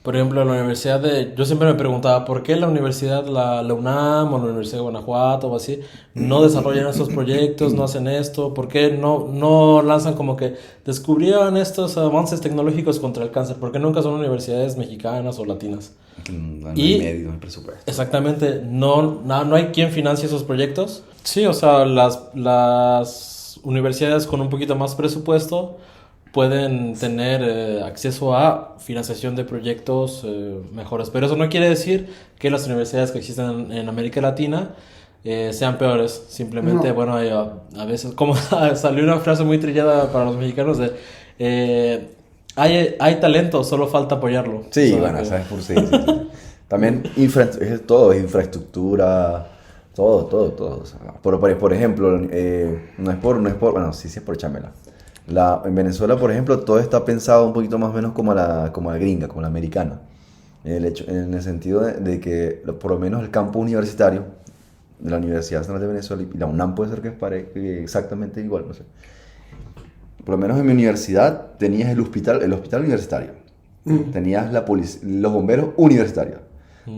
Por ejemplo, en la universidad yo siempre me preguntaba por qué la universidad, la UNAM o la Universidad de Guanajuato o así, no desarrollan estos proyectos, no hacen esto, por qué no lanzan como que descubrieron estos avances tecnológicos contra el cáncer, porque nunca son universidades mexicanas o latinas.
No
Y-
hay medio, no hay presupuesto.
Exactamente, no hay quien financie esos proyectos. Sí, o sea, las universidades con un poquito más presupuesto pueden tener acceso a financiación de proyectos mejores. Pero eso no quiere decir que las universidades que existen en América Latina sean peores. Simplemente,
No.
bueno, a veces, como salió una frase muy trillada para los mexicanos de... hay talento, solo falta apoyarlo.
Sí,
O sea,
bueno,
que-
sabes por sí. También todo es infraestructura, todo. O sea, por ejemplo, no es por, bueno, sí es por chamela. En Venezuela, por ejemplo, todo está pensado un poquito más o menos como la gringa, como la americana. En el sentido de que por lo menos el campo universitario de la Universidad Nacional de Venezuela y la UNAM puede ser que exactamente igual, no sé. Por lo menos en mi universidad tenías el hospital universitario. Tenías los bomberos universitarios.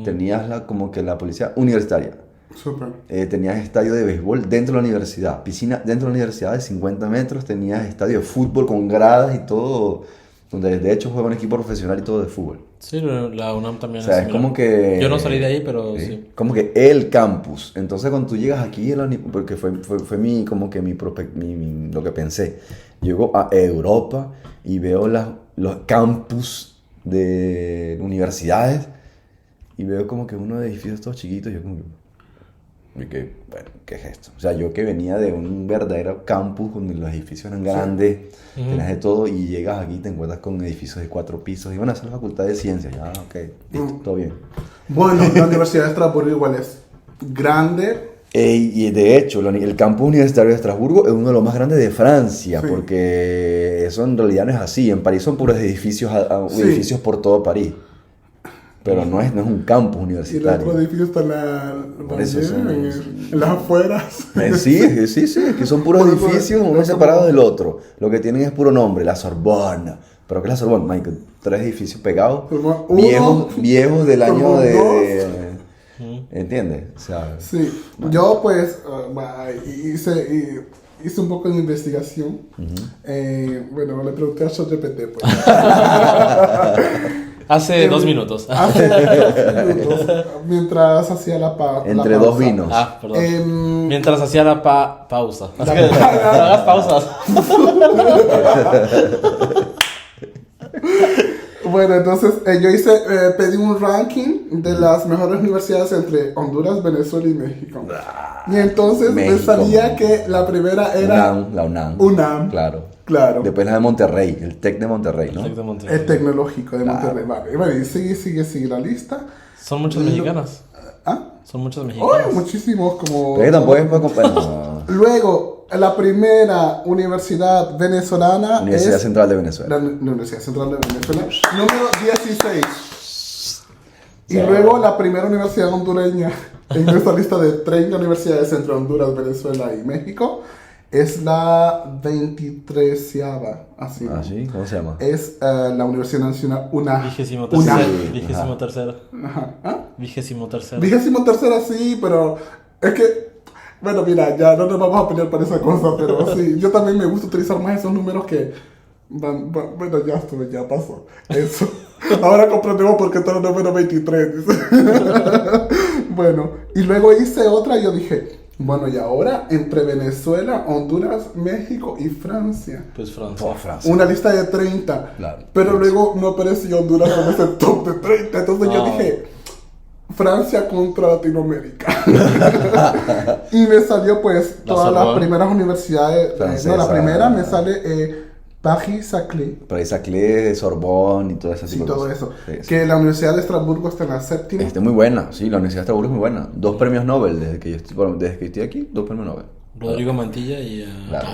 Tenías como que la policía universitaria.
Súper.
Tenías estadio de béisbol dentro de la universidad, piscina dentro de la universidad de 50 metros, tenías estadio de fútbol con gradas y todo, donde de hecho juega un equipo profesional y todo de fútbol.
Sí, la UNAM
O
también
sea, es
similar.
como que...
Yo no salí de ahí, pero sí.
Como que el campus. Entonces cuando tú llegas aquí, porque fue como que lo que pensé. Llego a Europa y veo los campus de universidades y veo como que unos edificios todos chiquitos. Yo como que... Y que, bueno, ¿qué es esto? O sea, yo que venía de un verdadero campus donde los edificios eran grandes, tenías de todo, y llegas aquí y te encuentras con edificios de 4 pisos. Y bueno, esa es la facultad de ciencias. Ya, ok, listo, todo bien.
Bueno, la Universidad de Estrasburgo igual es grande.
Y de hecho, el campus universitario de Estrasburgo es uno de los más grandes de Francia,
Sí.
porque eso en realidad no es así. En París son puros edificios,
Sí.
edificios por todo París. Pero no es un campus
Y el
universitario.
otro edificio está en la
Por eso son-
en las afueras.
Sí, es que son puros
Por eso
edificios,
es
uno
como-
separado del otro. Lo que tienen es puro nombre, la Sorbonne. ¿Pero qué es la Sorbonne, Michael? 3 edificios pegados,
Uno,
viejos del año
como
de... ¿Entiendes? O sea,
Sí, yo pues hice un poco de investigación. Bueno, le pregunté a ChatGPT pues.
Hace 2 minutos.
Hace 2 minutos, mientras hacía
entre
la
dos
pausa.
vinos.
Ah, perdón.
Em,
Mientras hacía la pausa. Es que no hagas pausas.
Bueno, entonces yo pedí un ranking de las mejores universidades entre Honduras, Venezuela y México. Y entonces me
México.
salía que la primera era
La UNAM.
UNAM.
Claro.
Claro.
Después la de Monterrey, el TEC de Monterrey, ¿no?
Exactamente.
El tecnológico de
Claro.
Monterrey. Vale, bueno, y sigue la lista.
Son muchas mexicanas.
¿Ah?
Son muchas
¡Ay,
mexicanas.
muchísimos! Como...
Pero que tampoco es para comparar. No.
Luego, la primera universidad venezolana
Universidad
es
Central de Venezuela.
la Universidad Central de Venezuela, número 16. Y luego la primera universidad hondureña en esta lista de 30 universidades entre Honduras, Venezuela y México es la 23ª. Así, ¿no?
¿Ah, sí? ¿Cómo se llama?
Es la Universidad Nacional
Vigésimo
UNA.
tercera.
Sí,
Vigésimo
ajá.
tercera.
Ajá. ¿Ah?
Vigésimo tercera.
23ª sí, pero es que, bueno, mira, ya no nos vamos a pelear por esa cosa, pero sí, yo también me gusta utilizar más esos números que bueno, ya pasó. Eso. Ahora comprendemos por qué está el número 23. Dice. Bueno, y luego hice otra y yo dije, bueno, y ahora entre Venezuela, Honduras, México y Francia.
Pues Francia.
Francia.
Una lista de 30.
Claro.
Pero luego no apareció Honduras en ese top de 30. Entonces yo
Ah.
dije, Francia contra Latinoamérica. Y me salió pues
La
todas las
Sorbonne.
primeras universidades.
Francesa.
No, la primera me sale Paris-Saclay.
Pero Saclay, Sorbonne y todo ese
Sí,
tipo de
todo
cosas.
eso.
Sí, sí.
Que la Universidad de Estrasburgo está en la séptima.
Muy buena, sí, la Universidad de Estrasburgo es muy buena. 2 premios Nobel desde que yo estoy, bueno, desde que estoy aquí, 2 premios Nobel.
Rodrigo Mantilla y...
Claro.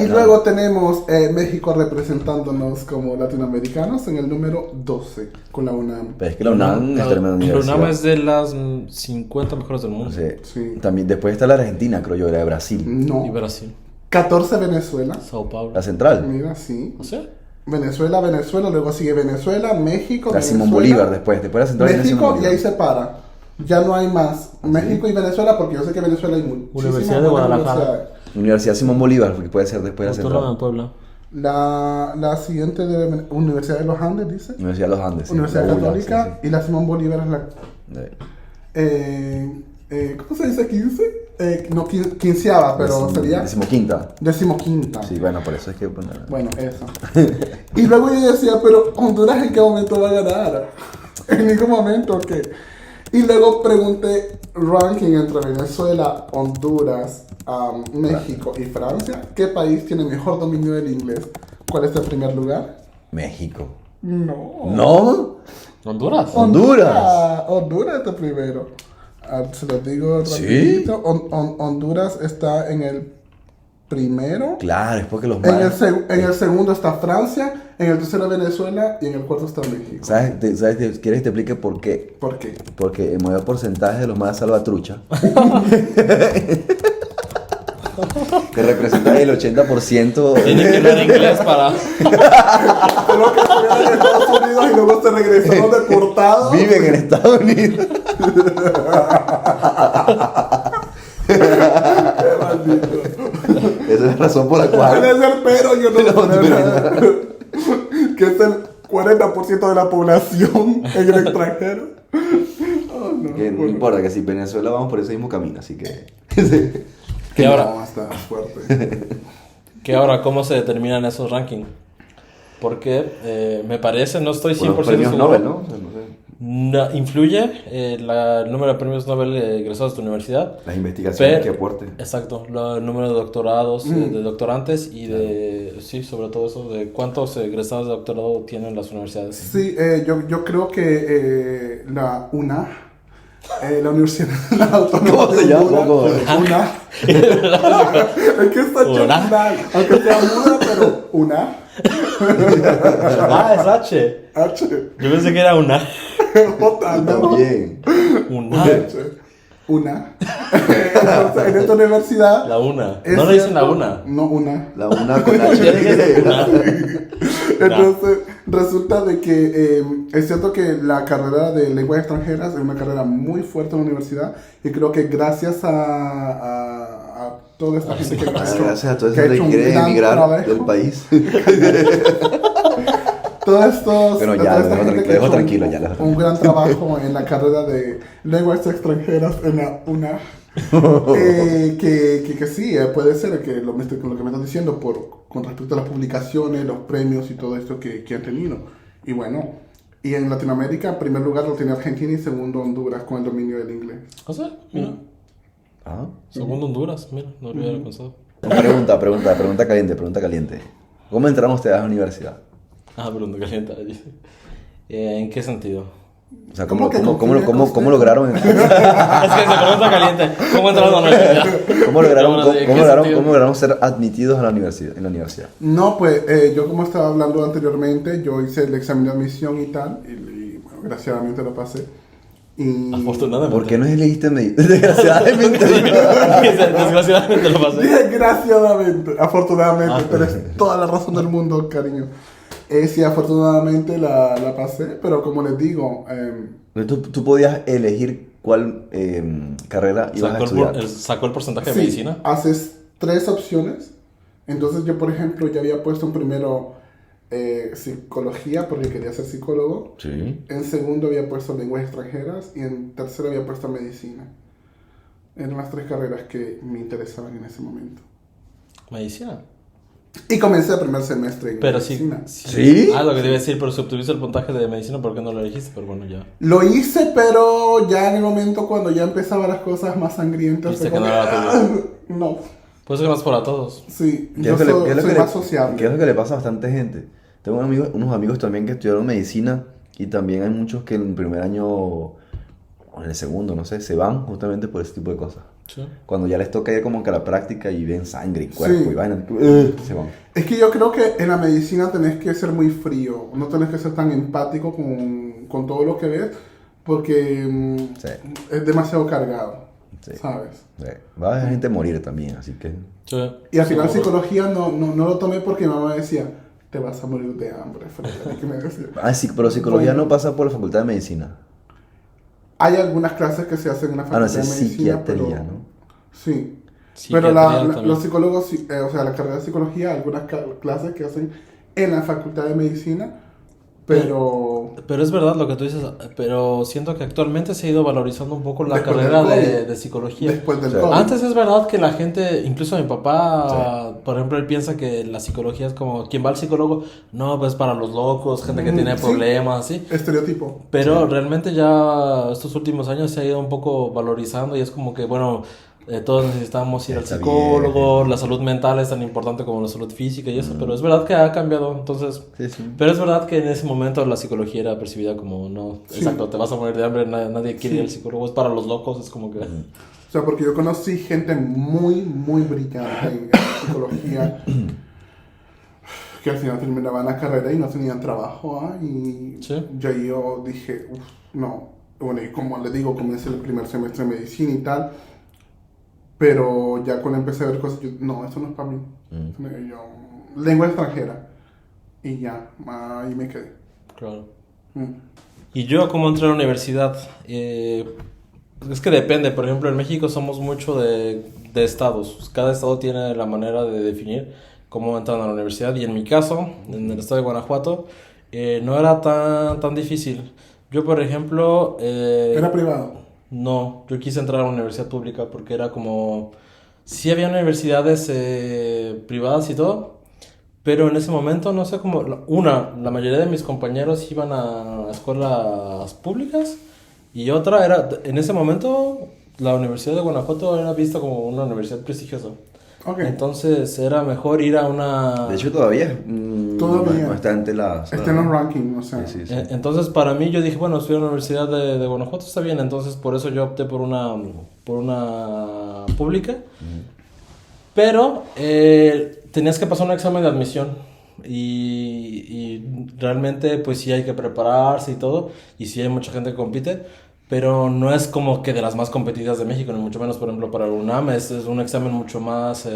Y luego tenemos México representándonos como latinoamericanos en el número 12 con la UNAM.
Pero es que la UNAM es tremenda
La
universidad.
UNAM es de las 50 mejores del mundo.
Sí.
Sí.
También después está la Argentina, creo yo, era de Brasil.
No.
Y Brasil.
14 Venezuela.
Sao Paulo.
La central.
Mira, sí.
¿O sea?
Venezuela, luego sigue Venezuela, México,
La Simón
Venezuela,
Bolívar después la central viene Simón
México y
Bolívar.
ahí se para. Ya no hay más. México y Venezuela, porque yo sé que en Venezuela hay muchísimas
Universidad de
buenas
Guadalajara.
universidades.
Universidad Simón Bolívar, porque puede ser después la
Autónoma de
central.
Puebla.
La siguiente de Universidad de los Andes, dice.
Universidad de los Andes. sí,
Universidad
la ULA,
Católica y la Simón Bolívar es la...
sí.
¿Cómo se dice 15? No, quinceava, pero sería
15ª.
15ª.
Sí, bueno, por eso es que...
Bueno, eso. Y luego yo decía, pero Honduras en qué momento va a ganar. En ningún momento, ¿qué? Y luego pregunté ranking entre Venezuela, Honduras, México y Francia. ¿Qué país tiene mejor dominio del inglés? ¿Cuál es el primer lugar?
México.
No.
¿No?
Honduras.
Honduras.
Honduras está primero. Se los digo
¿Sí?
rapidito. Honduras está en el primero.
Claro, es porque los
En el,
más...
en el segundo está Francia, en el tercero Venezuela y en el cuarto está México.
¿Sabes? ¿Quieres que te explique por qué?
¿Por qué?
Porque el mayor porcentaje de los más salvatrucha que representa el 80%.
Tiene que hablar inglés para...
Pero que estuvieron en Estados Unidos y luego se regresaron deportados.
Viven en Estados Unidos.
Qué maldito.
Esa es la razón por la cual.
Puede ser, pero yo no que es el 40% de la población en el extranjero. Oh, no,
Que no
bueno.
importa, que si Venezuela vamos por ese mismo camino, así que.
Que ahora,
No, está fuerte.
que ahora, ¿cómo se determinan esos rankings? Porque me parece, no estoy 100%
Por los premios
seguro.
Nobel, ¿no? O sea, no sé.
Influye el número de premios Nobel egresados de tu universidad.
Las investigaciones
Pero-
que aporte.
Exacto, el número de doctorados, de doctorantes y sí, sobre todo eso, de cuántos egresados de doctorado tienen las universidades.
Sí, yo creo que la UNA, la Universidad Autónoma
¿Cómo se
de
llama?
Honduras,
¿Cómo?
UNA. Es que está
UNA.
chocada, aunque sea muda, pero UNA.
Ah, es H.
H.
Yo pensé que era una.
J, no.
También.
Una.
H. UNA. Entonces, en esta universidad.
La una.
es
No le dicen la
cierto-
una.
No, UNA.
La una con
Yo dije una.
H.
Entonces, resulta de que es cierto que la carrera de lenguas extranjeras es una carrera muy fuerte en la universidad y creo que gracias a toda esta gente que ha hecho,
Gracias a toda
que
esa
ha
gente
hecho
que
un
quiere
gran
emigrar
trabajo,
del país.
todos estos,
Bueno,
toda
ya,
esta
lo
gente
dejo
que ha hecho
tranquilo, ya lo dejo
un gran trabajo en la carrera de lenguas extranjeras en la UNA. Que sí, puede ser que lo que me estás diciendo con respecto a las publicaciones, los premios y todo esto que han tenido. Y bueno, y en Latinoamérica, en primer lugar lo tiene Argentina y segundo Honduras con el dominio del inglés.
O sea, mira.
Ah.
Segundo Honduras, mira, no lo hubiera pensado.
Pregunta caliente. ¿Cómo entraron ustedes a la universidad?
Ah, pregunta caliente. ¿En qué sentido?
O sea,
¿Cómo que
¿cómo
confía
lograron?
Es que se pregunta caliente. ¿Cómo entraron a la universidad?
¿Cómo lograron,
Bueno, ¿en qué sentido?
cómo lograron ser admitidos a la universidad, en la universidad?
No, pues yo como estaba hablando anteriormente, yo hice el examen de admisión y tal, y bueno, desgraciadamente lo pasé. Y
Afortunadamente.
¿Por qué no elegiste medicina? Desgraciadamente.
Desgraciadamente lo pasé.
Desgraciadamente, afortunadamente,
Ah.
tenés toda la razón del mundo, cariño. Sí, afortunadamente la pasé, pero como les digo,
¿Tú podías elegir cuál carrera ibas a estudiar?
Sacó el porcentaje de
sí,
medicina.
haces 3 opciones. Entonces yo, por ejemplo, ya había puesto en primero psicología porque quería ser psicólogo.
Sí.
En segundo había puesto lenguas extranjeras y en tercero había puesto medicina. Eran las 3 carreras que me interesaban en ese momento.
Medicina.
Y comencé el primer semestre en
Pero sí.
medicina.
¿Sí?
Ah, lo que te iba a decir, pero si obtuviste el puntaje de medicina, ¿por qué no lo elegiste? Pero bueno, ya.
Lo hice, pero ya en el momento cuando ya empezaban las cosas más sangrientas.
Viste
fue
que no
como,
era
"Ah, no,
Pues es más para todos.
sí,
¿Qué
yo
es lo que
soy,
qué es lo
soy
que
más
le-
sociable.
qué es lo que le pasa a bastante gente? Tengo unos amigos también que estudiaron medicina y también hay muchos que en el primer año o en el segundo, no sé, se van justamente por ese tipo de cosas.
Sí.
Cuando ya les toca ir como que a la práctica y ven sangre y cuerpo
Sí.
y vaina, se van.
Es que yo creo que en la medicina tenés que ser muy frío, no tenés que ser tan empático con todo lo que ves, porque
Sí.
es demasiado cargado,
Sí.
¿sabes?
Va a haber gente morir también, así que...
Sí.
Y al final
Sí,
psicología no lo tomé porque mi mamá decía, te vas a morir de hambre, Freddy, que me decía.
Ah, sí, pero psicología
Bueno.
no pasa por la facultad de medicina.
Hay algunas clases que se hacen en la
Ah, no,
facultad
esa es
de medicina,
psiquiatría,
pero...
¿no?
Sí.
Psiquiatría
Pero
también.
los psicólogos, o sea, la carrera de psicología, algunas clases que hacen en la facultad de medicina, pero...
Pero es verdad lo que tú dices, pero siento que actualmente se ha ido valorizando un poco la
Después
carrera
del COVID.
de psicología.
Después del
Sí.
COVID.
Antes es verdad que la gente, incluso mi papá, por ejemplo, él piensa que la psicología es como, quien va al psicólogo, no, pues para los locos, gente que tiene
sí.
problemas, así.
Estereotipo.
Pero realmente ya estos últimos años se ha ido un poco valorizando y es como que, bueno, todos necesitamos ir al
Está
psicólogo,
bien.
la salud mental es tan importante como la salud física y eso, pero es verdad que ha cambiado, entonces...
Sí, sí.
Pero es verdad que en ese momento la psicología era percibida como, no,
Sí.
exacto, te vas a morir de hambre, nadie quiere ir al
Sí.
psicólogo, es para los locos, es como que...
O sea, porque yo conocí gente muy, muy brillante en psicología que al final terminaban la carrera y no tenían trabajo, ¿ah? Y
Sí.
yo dije, uff, no. Bueno, y como les digo, comencé el primer semestre de medicina y tal, pero ya cuando empecé a ver cosas, yo, no, esto no es para mí. Yo, lengua extranjera. Y ya, ahí me quedé.
Claro.
Mm.
Y yo como entré a la universidad, es que depende, por ejemplo en México somos mucho de estados, cada estado tiene la manera de definir cómo entran a la universidad y en mi caso, en el estado de Guanajuato, no era tan difícil. Yo por ejemplo...
Era privado.
No, yo quise entrar a una universidad pública porque era como... Sí había universidades privadas y todo, Pero en ese momento, no sé cómo, la mayoría de mis compañeros iban a escuelas públicas y otra era, en ese momento, la Universidad de Guanajuato era vista como una universidad prestigiosa.
Ok.
Entonces era mejor ir a una...
De hecho, todavía,
Todavía.
no está entre las...
Está en los rankings, o sea.
Sí, sí, sí.
Entonces para mí yo dije, bueno, estudiar en la Universidad de Guanajuato está bien, entonces por eso yo opté por una pública. Pero tenías que pasar un examen de admisión y realmente pues sí hay que prepararse y todo, y sí hay mucha gente que compite, pero no es como que de las más competidas de México, ni mucho menos, por ejemplo, para el UNAM es un examen mucho más,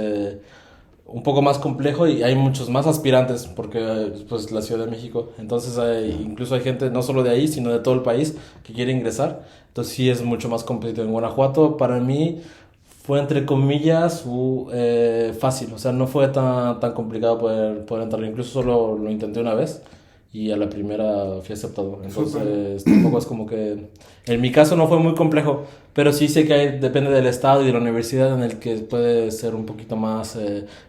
un poco más complejo y hay muchos más aspirantes porque pues la Ciudad de México, entonces incluso hay gente no solo de ahí, sino de todo el país que quiere ingresar, entonces sí es mucho más competitivo. En Guanajuato para mí fue entre comillas fácil, o sea, no fue tan complicado poder entrar, incluso solo lo intenté una vez y a la primera fui aceptado, entonces tampoco es como que, en mi caso no fue muy complejo, pero sí sé que depende del estado y de la universidad en el que puede ser un poquito más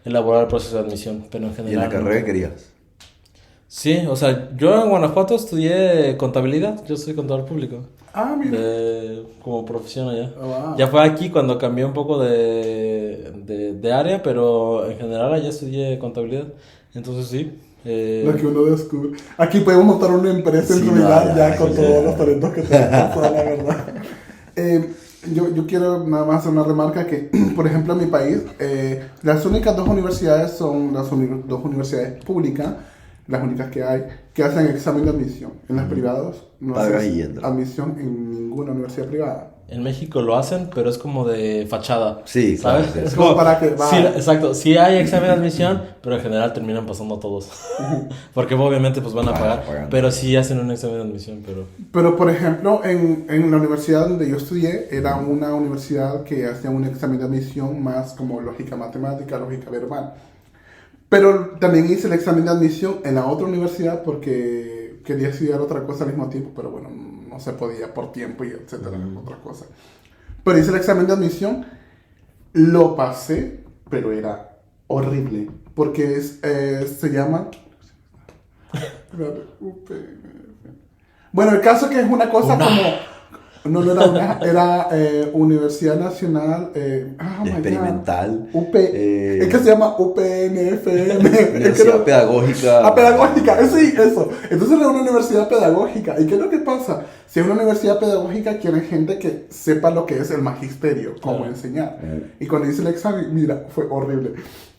elaborado el proceso de admisión, pero en general...
¿Y en la carrera que querías?
Sí, o sea, yo en Guanajuato estudié contabilidad, yo soy contador público.
Ah, mira.
Como profesión allá.
Oh, wow.
Ya fue aquí cuando cambié un poco de área, pero en general allá estudié contabilidad. Entonces sí.
Lo que uno descubre. Aquí podemos montar una empresa en
Sí,
realidad
ya,
ya con
ya.
todos los talentos que tenemos, la verdad. Yo quiero nada más hacer una remarca que, por ejemplo, en mi país, las únicas dos universidades son las dos universidades públicas, las únicas que hay, que hacen examen de admisión. En las privadas no
Pagas
hacen
y entras.
admisión en ninguna universidad privada.
En México lo hacen, pero es como de fachada.
Sí,
¿sabes?
claro, sí.
Es
Como para que
sí, exacto. Sí hay examen de admisión, pero en general terminan pasando todos. Porque obviamente pues van a pagar.
Pagan.
Pero sí hacen un examen de admisión, pero...
Pero, por ejemplo, en la universidad donde yo estudié, era una universidad que hacía un examen de admisión más como lógica matemática, lógica verbal. Pero también hice el examen de admisión en la otra universidad porque quería estudiar otra cosa al mismo tiempo, pero bueno, no se podía por tiempo y etcétera, otra cosa. Pero hice el examen de admisión, lo pasé, pero era horrible, porque se llama... Bueno, el caso que es una cosa como... No era Universidad Nacional oh my
Experimental.
God. Es que se llama UPNFM.
Universidad Pedagógica.
Pedagógica, sí, eso. Entonces era una universidad pedagógica. ¿Y qué es lo que pasa? Si es una universidad pedagógica, quieren gente que sepa lo que es el magisterio, cómo enseñar. Y cuando hice el examen, mira, fue horrible.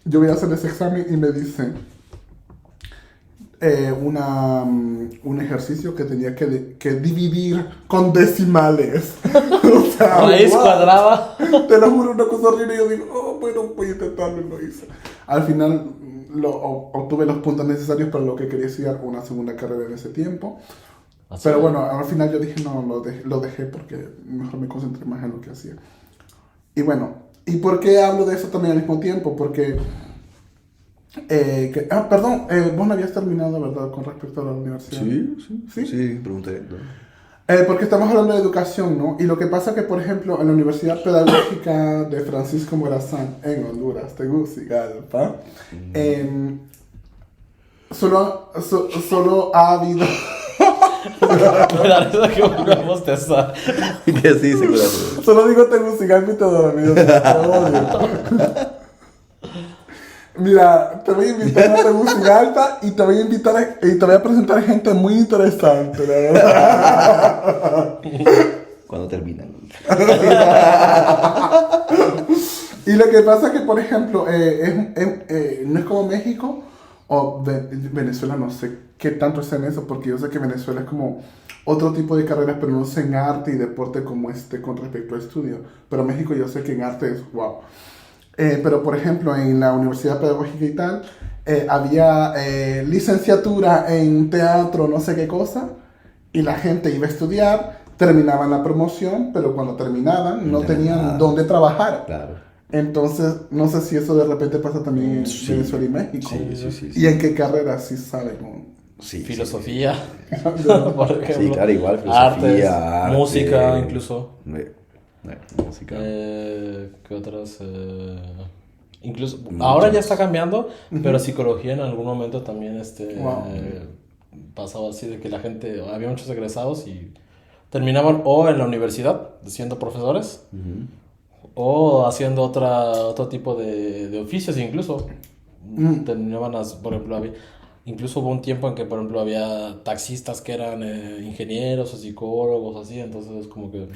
Yo voy a hacer ese examen y me dicen... un ejercicio que tenía que dividir con decimales. O sea,
Raíz
wow.
cuadrada.
Te lo juro, una cosa horrible. Y yo digo, oh, bueno, voy a intentarlo, y lo hice. Al final obtuve los puntos necesarios para lo que quería estudiar, una segunda carrera en ese tiempo.
Así
Pero
es.
bueno, al final yo dije, no, lo dejé porque mejor me concentré más en lo que hacía. Y bueno, ¿y por qué hablo de eso también al mismo tiempo? Porque... perdón, vos no habías terminado, ¿verdad? Con respecto a la universidad.
Sí, pregunté. ¿No?
Porque estamos hablando de educación, ¿no? Y lo que pasa que, por ejemplo, en la Universidad Pedagógica de Francisco Morazán, en Honduras, Tegucigalpa, solo ha habido...
Mira, eso que una bosteza.
¿Qué así dice corazón?
Solo digo Tegucigalpa y te dormido. Mira, te voy a invitar a Tegucigalpa y te voy a presentar gente muy interesante, la verdad.
¿Cuándo terminan?
Y lo que pasa es que, por ejemplo, no es como México o Venezuela, no sé qué tanto es en eso, porque yo sé que Venezuela es como otro tipo de carreras, pero no sé en arte y deporte como con respecto a estudio. Pero México yo sé que en arte es wow. Pero, por ejemplo, en la Universidad Pedagógica y tal, había licenciatura en teatro, no sé qué cosa, y la gente iba a estudiar, terminaban la promoción, pero cuando terminaban no tenían dónde trabajar.
Claro.
Entonces, no sé si eso de repente pasa también en Venezuela y México.
Sí.
¿Y en qué carreras sí saben?
Sí,
Filosofía,
No.
por ejemplo.
Sí, claro, igual.
Artes,
Filosofía, arte,
música, incluso.
Música.
¿Qué otras? Incluso,
Muchas.
ahora ya está cambiando, pero psicología en algún momento también
Wow.
pasaba así de que la gente, había muchos egresados y terminaban o en la universidad siendo profesores o haciendo otro tipo de oficios incluso. Terminaban, por ejemplo, incluso hubo un tiempo en que, por ejemplo, había taxistas que eran ingenieros o psicólogos, así, entonces es como que...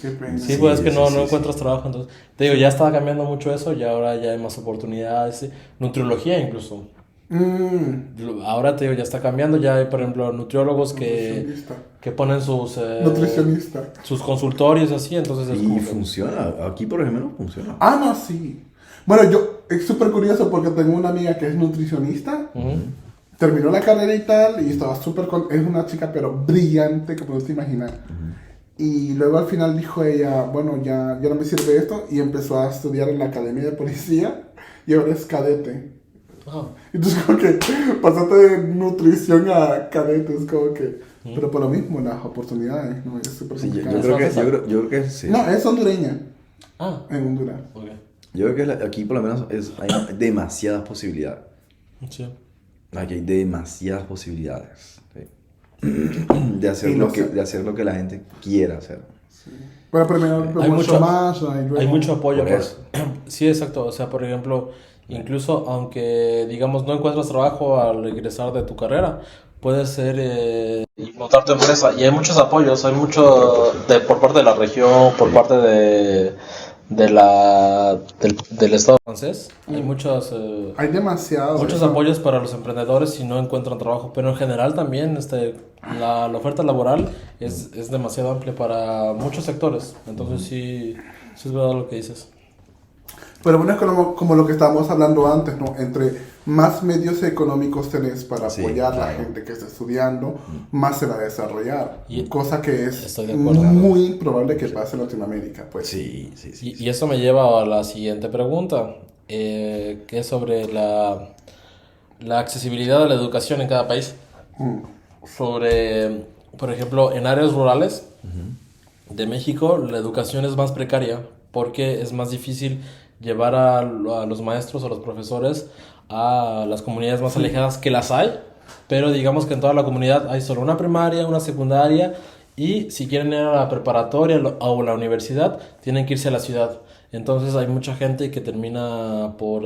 Qué pena.
Sí, pues es que
sí,
no
sí,
encuentras trabajo, entonces te digo, ya estaba cambiando mucho eso y ahora ya hay más oportunidades, sí. Nutriología incluso. Ahora te digo, ya está cambiando, ya hay, por ejemplo, nutriólogos
Nutricionista.
que ponen
Nutricionista.
sus consultorios así, entonces es
Y
como que...
funciona, aquí por ejemplo funciona.
Ah, no, sí. Bueno, es súper curioso porque tengo una amiga que es nutricionista. Terminó la carrera y tal, y estaba es una chica pero brillante, que puedes imaginar. Y luego al final dijo ella, bueno, ya no me sirve esto, y empezó a estudiar en la academia de policía, y ahora es cadete.
Ah.
Entonces como que pasaste de nutrición a cadete, es como que... Pero por lo mismo, las oportunidades, ¿no? Es súper
Sí, yo
complicado.
creo que sí.
No, es hondureña,
Ah,
en Honduras.
ok.
Yo creo que aquí por lo menos hay demasiadas posibilidades.
Sí.
Aquí hay demasiadas posibilidades, sí, de hacer lo que la gente quiera hacer.
Pero primero
Hay mucho
más,
Hay mucho apoyo.
Por eso.
Sí, exacto. O sea, por ejemplo, incluso aunque, digamos, no encuentras trabajo al egresar de tu carrera, puedes ser y montar tu empresa. Y hay muchos apoyos, hay mucho por parte de la región, por parte del Estado francés. Hay
Hay demasiado.
muchos
eso.
apoyos para los emprendedores si no encuentran trabajo, pero en general también la oferta laboral es demasiado amplia para muchos sectores. Entonces sí es verdad lo que dices.
Pero bueno, es como lo que estábamos hablando antes, ¿no? Entre más medios económicos tenés para
Sí,
apoyar a la
claro.
gente que está estudiando, más se va a desarrollar.
Y-
Cosa que es
Estoy de acuerdo.
muy probable que pase en Latinoamérica, pues.
Sí.
Y eso me lleva a la siguiente pregunta, que es sobre la accesibilidad a la educación en cada país. Sobre, por ejemplo, en áreas rurales de México, la educación es más precaria porque es más difícil llevar a los maestros o los profesores a las comunidades más alejadas, que las hay, pero digamos que en toda la comunidad hay solo una primaria, una secundaria, y si quieren ir a la preparatoria o la universidad, tienen que irse a la ciudad. Entonces hay mucha gente que termina por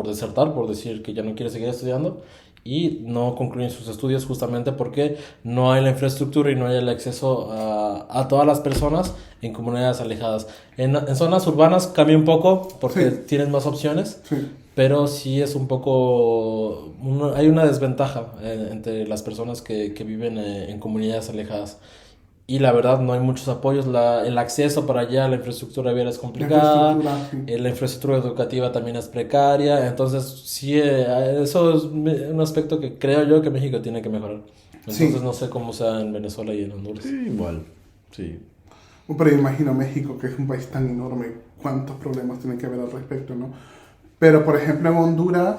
desertar, por decir que ya no quiere seguir estudiando, y no concluyen sus estudios justamente porque no hay la infraestructura y no hay el acceso a todas las personas en comunidades alejadas. En zonas urbanas cambia un poco porque
Sí.
tienen más opciones,
Sí.
pero sí es un poco... hay una desventaja entre las personas que viven en comunidades alejadas. Y la verdad no hay muchos apoyos, el acceso para allá, la infraestructura vial es complicada,
infraestructura, sí.
la infraestructura educativa también es precaria, entonces sí, eso es un aspecto que creo yo que México tiene que mejorar. Entonces
Sí.
no sé cómo sea en Venezuela y en Honduras.
Sí, igual, sí.
Pero imagino México, que es un país tan enorme, cuántos problemas tienen que haber al respecto, ¿no? Pero, por ejemplo, en Honduras,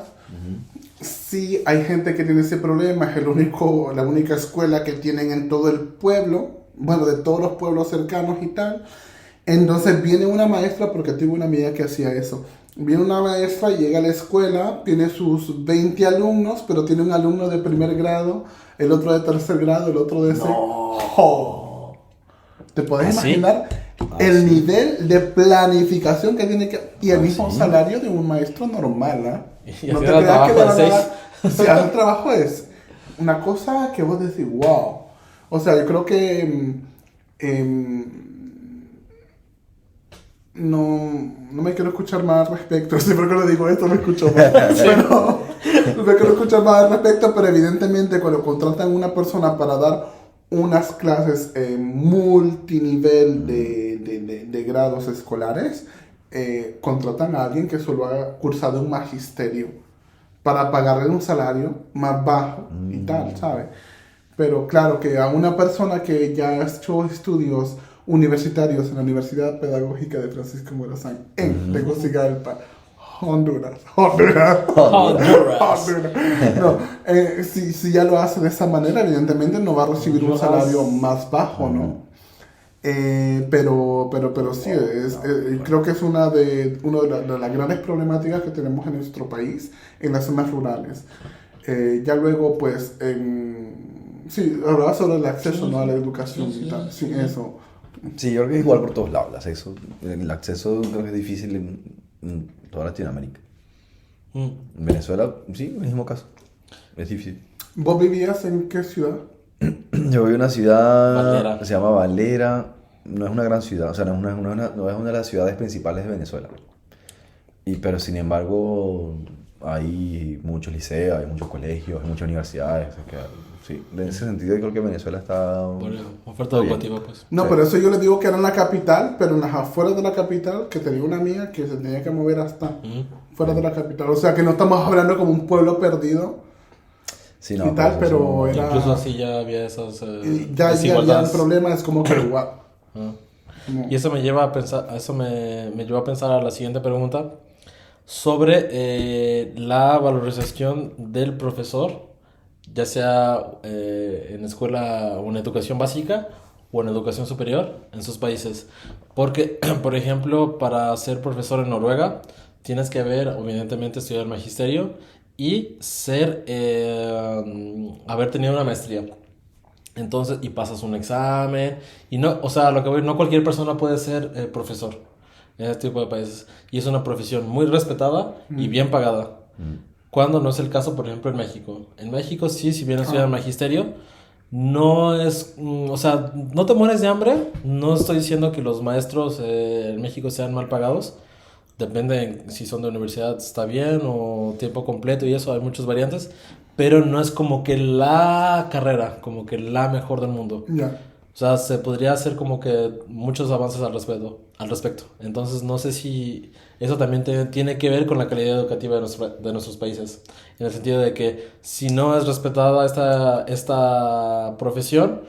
sí hay gente que tiene ese problema, es la única escuela que tienen en todo el pueblo, bueno, de todos los pueblos cercanos y tal. Entonces viene una maestra, porque tuve una amiga que hacía eso. Viene una maestra, llega a la escuela, tiene sus 20 alumnos, pero tiene un alumno de primer grado, el otro de tercer grado, el otro de ese. ¡Oh! ¿Te puedes
¿Ah, sí?
imaginar el nivel de planificación que tiene que... Y el mismo salario de un maestro normal, ¿ah?
Y haciendo el trabajo
de
de
la
seis.
nada... Si hace el trabajo es una cosa que vos decís, wow. O sea, yo creo que... no me quiero escuchar más al respecto. Siempre que lo digo esto me escucho más. Pero no me quiero escuchar más al respecto, pero evidentemente cuando contratan a una persona para dar unas clases multinivel de grados escolares, contratan a alguien que solo ha cursado un magisterio para pagarle un salario más bajo y tal, ¿sabes? Pero claro que a una persona que ya ha hecho estudios universitarios en la Universidad Pedagógica de Francisco Morazán en Tegucigalpa, Honduras. No, si ya lo hace de esa manera, evidentemente no va a recibir un salario más bajo, ¿no? Pero sí, creo que es una de las grandes problemáticas que tenemos en nuestro país, en las zonas rurales. Ya luego, pues, sí, hablaba sobre el acceso, ¿no?, a la educación y tal. Sí, eso.
Sí, yo creo que es igual por todos lados. El acceso creo que es difícil en toda Latinoamérica. En Venezuela, sí, el mismo caso. Es difícil.
¿Vos vivías en qué ciudad?
Yo vivo en una ciudad
Valera.
que se llama Valera. No es una gran ciudad, o sea, no es una de las ciudades principales de Venezuela. Pero sin embargo, hay muchos liceos, hay muchos colegios, hay muchas universidades. O sea, sí, en ese sentido, yo creo que Venezuela está.
Bueno, oferta
bien.
educativa, pues.
No,
Sí.
pero eso yo les digo que era en la capital, pero en las afueras de la capital, que tenía una amiga que se tenía que mover hasta fuera de la capital. O sea, que no estamos hablando como un pueblo perdido
Sí, no,
y tal, pero era...
Incluso así ya había esas
y ya el
desigualdades.
problema es como que, wow.
Ah.
Como-
Y eso me lleva a pensar, me lleva a pensar a la siguiente pregunta sobre la valorización del profesor, ya sea en escuela o en educación básica o en educación superior en sus países. Porque, por ejemplo, para ser profesor en Noruega tienes que haber, evidentemente, estudiado el magisterio y haber tenido una maestría. Entonces, y pasas un examen, y no, o sea, lo que voy, no cualquier persona puede ser profesor en este tipo de países. Y es una profesión muy respetada y bien pagada. Cuando no es el caso, por ejemplo, en México. En México, sí, si bien estudias magisterio, no es, o sea, no te mueres de hambre. No estoy diciendo que los maestros en México sean mal pagados. Depende si son de universidad, está bien, o tiempo completo y eso, hay muchas variantes. Pero no es como que la carrera, como que la mejor del mundo.
Ya.
O sea, se podría hacer como que muchos avances al respecto. Entonces, no sé si eso también tiene que ver con la calidad educativa de nuestros países. En el sentido de que si no es respetada esta profesión,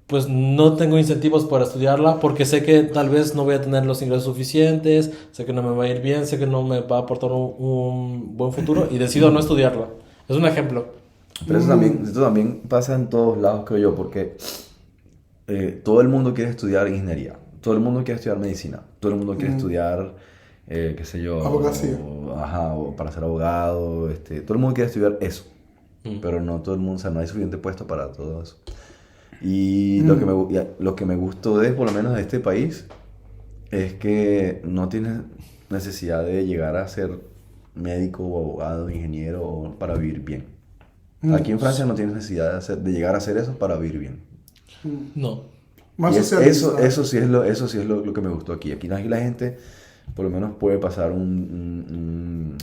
pues no tengo incentivos para estudiarla porque sé que tal vez no voy a tener los ingresos suficientes, sé que no me va a ir bien, sé que no me va a aportar un buen futuro y decido no estudiarla. Es un ejemplo.
Pero eso también pasa en todos lados, creo yo, porque todo el mundo quiere estudiar ingeniería, todo el mundo quiere estudiar medicina, todo el mundo quiere estudiar, qué sé yo,
Abogacía.
o para ser abogado, todo el mundo quiere estudiar eso, pero no todo el mundo, o sea, no hay suficiente puesto para todo eso. Y lo que me gustó por lo menos de este país es que no tienes necesidad de llegar a ser médico o abogado, ingeniero para vivir bien. Aquí en Francia no tienes necesidad de llegar a hacer eso para vivir bien.
No.
Más
Y
socialista.
eso sí es lo que me gustó aquí. Aquí la gente por lo menos puede pasar un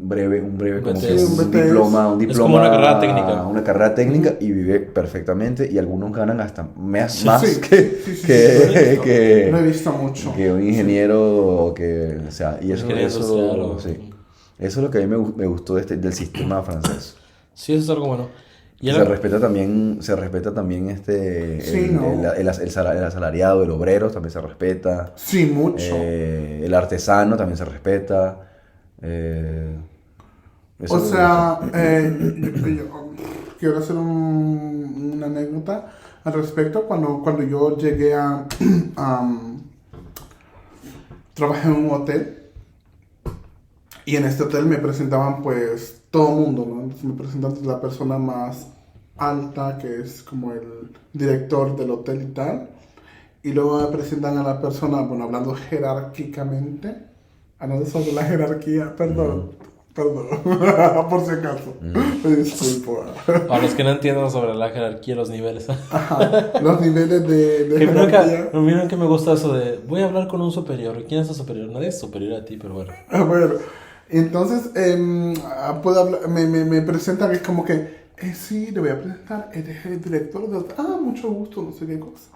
breve como que
BTS.
un diploma,
Es como una carrera técnica.
una carrera técnica y vive perfectamente, y algunos ganan hasta más
Sí,
que
Lo he visto mucho.
que un ingeniero o que, o sea, y eso
Ingeniero industrial
sí. Eso es lo que a mí me gustó del sistema francés.
Sí, eso es algo bueno. Y
Se respeta también
Sí, ¿no?
el asalariado, el obrero también se respeta.
Sí, mucho.
El artesano también se respeta.
O sea, yo quiero hacer una anécdota al respecto. Cuando yo llegué trabajé en un hotel, y en este hotel me presentaban pues todo mundo, ¿no? Entonces me presentan la persona más alta, que es como el director del hotel y tal, y luego me presentan a la persona, bueno, hablando jerárquicamente, hablando sobre la jerarquía, perdón, por si acaso, me disculpo.
Para los que no entiendan sobre la jerarquía, los niveles.
Ajá, los niveles de
Que
jerarquía.
miren que me gusta eso de voy a hablar con un superior. ¿Quién es el superior? Nadie es superior a ti, pero bueno.
Bueno, entonces puedo hablar, me presentan, es como que, sí, le voy a presentar, eres el director de... mucho gusto, no sé qué cosa.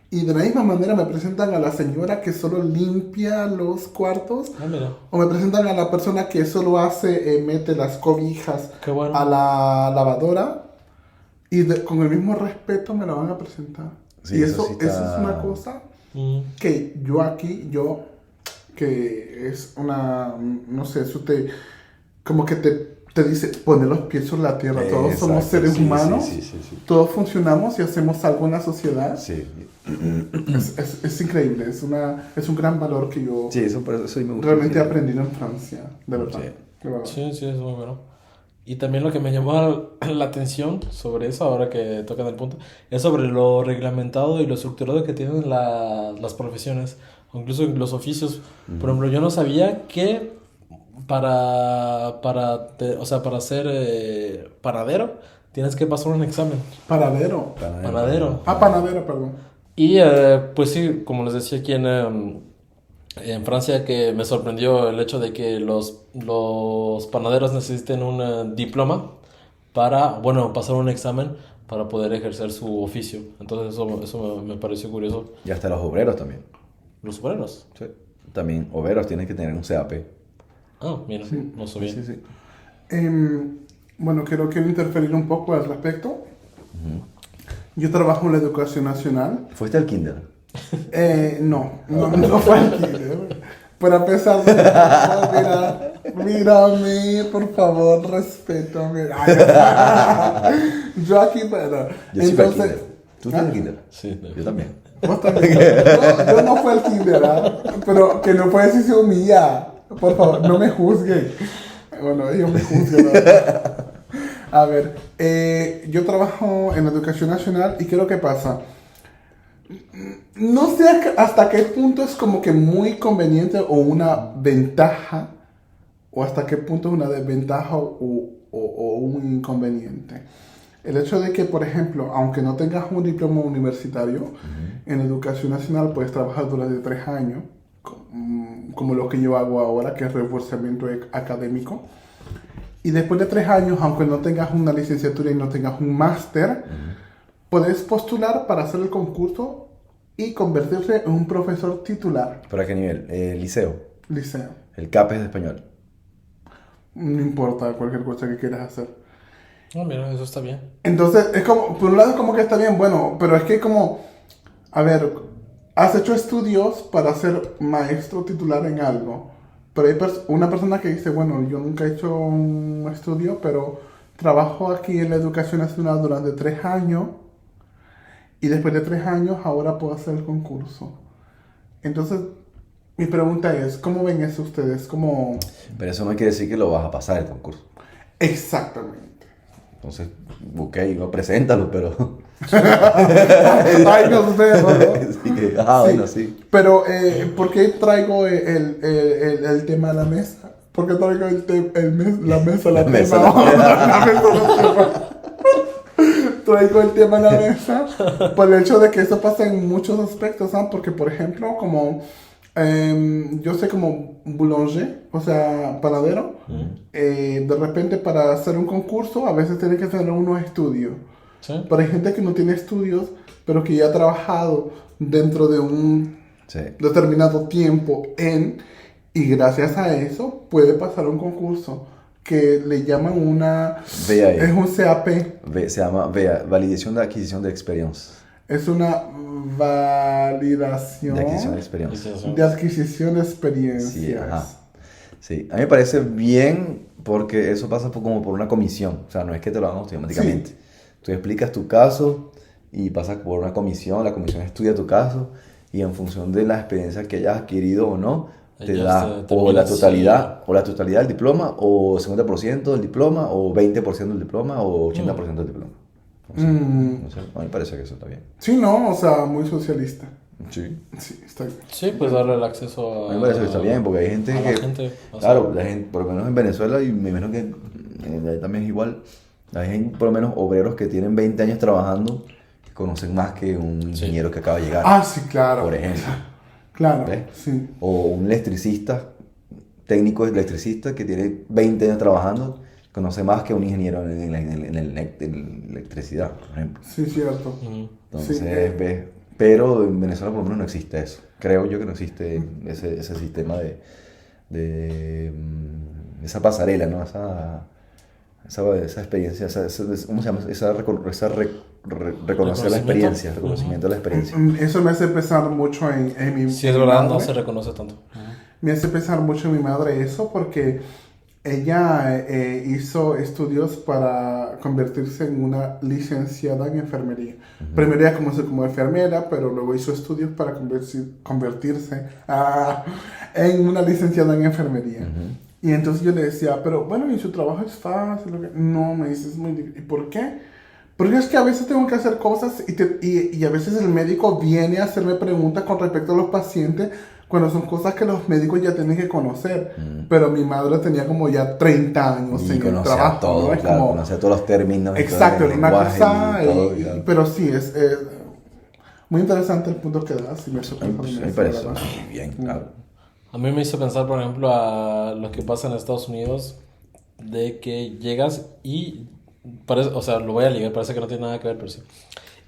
Y de la misma manera me presentan a la señora que solo limpia los cuartos,
Mira,
o me presentan a la persona que solo mete las cobijas
qué bueno.
a la lavadora, y con el mismo respeto me la van a presentar.
Sí,
y
eso
eso
sí está-
es una cosa
Mm.
que que es una, no sé, eso como que te te dice poner los pies sobre la tierra. Todos somos seres
sí,
humanos,
sí.
todos funcionamos y hacemos algo en la sociedad.
Sí.
Es increíble, es un gran valor que yo
Sí, eso me gusta.
realmente he aprendido en Francia, de verdad.
Sí.
De verdad.
Sí, sí, es muy bueno. Y también lo que me llamó la atención sobre eso, ahora que tocan el punto, es sobre lo reglamentado y lo estructurado que tienen las profesiones, o incluso los oficios. Por ejemplo, yo no sabía que o sea, para ser panadero tienes que pasar un examen.
Panadero.
Panadero.
Panadero, perdón.
Y pues sí, como les decía aquí en Francia, que me sorprendió el hecho de que los panaderos necesiten un diploma para, bueno, pasar un examen para poder ejercer su oficio. Entonces eso me pareció curioso.
Y hasta los obreros también.
Los obreros.
Sí. También obreros tienen que tener un CAP.
Ah, mira, no sabía.
Sí.
Bueno, quiero interferir un poco al respecto. Yo trabajo en la educación nacional.
¿Fuiste al kinder?
No fue al kinder. Pero a pesar de eso, mírame, por favor, respétame. Yo aquí, pero...
Yo sí fui al
Entonces,
kinder. ¿Tú fuiste al kinder?
Sí,
Yo también.
vos también. Yo no fui al kinder, ¿ah? Pero que no puede decir se humilla. Por favor, no me juzguen. Bueno, ellos me juzgan. A ver, yo trabajo en la educación nacional y ¿qué es lo que pasa? No sé hasta qué punto es como que muy conveniente o una ventaja, o hasta qué punto es una desventaja o un inconveniente. El hecho de que, por ejemplo, aunque no tengas un diploma universitario, en educación nacional puedes trabajar durante 3 años, como lo que yo hago ahora, que es reforzamiento académico. Y después de 3 años, aunque no tengas una licenciatura y no tengas un máster, puedes postular para hacer el concurso y convertirte en un profesor titular.
¿Pero a qué nivel? Liceo.
Liceo.
El CAP es de español.
No importa cualquier cosa que quieras hacer.
Ah, mira, eso está bien.
Entonces, es como, por un lado es como que está bien, bueno, pero es que como, a ver, has hecho estudios para ser maestro titular en algo, pero hay una persona que dice, bueno, yo nunca he hecho un estudio, pero trabajo aquí en la educación nacional durante 3 años, y después de 3 años ahora puedo hacer el concurso. Entonces, mi pregunta es, ¿cómo ven eso ustedes? ¿Cómo?
Pero eso no quiere decir que lo vas a pasar el concurso.
Exactamente.
Entonces, ok, no preséntalo, pero...
Ay, no sé, ¿no?
Sí, bueno, sí.
Pero, ¿por qué traigo el tema a la mesa? ¿Por qué traigo la mesa a la mesa? La mesa a la mesa. Traigo el tema a la mesa por el hecho de que eso pasa en muchos aspectos, ¿sabes? Porque, por ejemplo, como... yo sé como boulanger, o sea, panadero, de repente para hacer un concurso a veces tiene que hacer unos estudios.
¿Sí?
Pero hay gente que no tiene estudios, pero que ya ha trabajado dentro de un determinado tiempo y gracias a eso puede pasar un concurso que le llaman es un CAP.
Se llama Validación de Adquisición de Experiencia.
Es una validación
De adquisición de experiencia.
de adquisición de experiencias.
Sí, ajá. Sí, a mí me parece bien porque eso pasa como por una comisión. O sea, no es que te lo hagan automáticamente.
Sí.
Tú explicas tu caso y pasas por una comisión. La comisión estudia tu caso y en función de la experiencia que hayas adquirido o no, te da o la totalidad del diploma, o 50% del diploma, o 20% del diploma, o 80% del diploma. No sé, a mí me parece que eso está bien.
Sí, no, o sea, muy socialista.
Sí.
Sí, está bien.
Sí, pues darle el acceso
A mí me parece que está bien, porque hay gente
a
que...
la gente, o sea,
Claro, la gente, por lo menos en Venezuela, y me imagino que también es igual, hay por lo menos obreros que tienen 20 años trabajando, que conocen más que un ingeniero que acaba de llegar.
Ah, sí, claro.
Por ejemplo.
Claro,
¿Ves?
sí.
O un electricista, técnico electricista que tiene 20 años trabajando, conoce más que un ingeniero en electricidad, por ejemplo.
Sí, cierto.
Entonces,
Sí,
¿ves? Pero en Venezuela por lo menos no existe eso. Creo yo que no existe ese sistema de esa pasarela, ¿no? Esa experiencia, ¿cómo se llama? Reconocer la experiencia, reconocimiento de la experiencia.
Eso me hace pensar mucho en mi
si es verdad, no se reconoce tanto.
Me hace pensar mucho en mi madre eso porque ella hizo estudios para convertirse en una licenciada en enfermería. Primero ella comenzó como enfermera, pero luego hizo estudios para convertirse en una licenciada en enfermería. Y entonces yo le decía, pero bueno, ¿y su trabajo es fácil? No, me dice, es muy difícil. ¿Y por qué? Porque es que a veces tengo que hacer cosas y a veces el médico viene a hacerme preguntas con respecto a los pacientes cuando son cosas que los médicos ya tienen que conocer. Pero mi madre tenía como ya 30 años
Y
en el
conocía
trabajo.
todo,
¿no?
claro,
Como,
conocía todos los términos.
exacto,
todo
era una
lenguaje
cosa.
y todo, claro.
Pero sí, es muy interesante el punto que das. Y me
Me parece muy bien, claro.
A mí me hizo pensar, por ejemplo, a lo que pasa en Estados Unidos, de que llegas y, o sea, lo voy a ligar, parece que no tiene nada que ver, pero sí.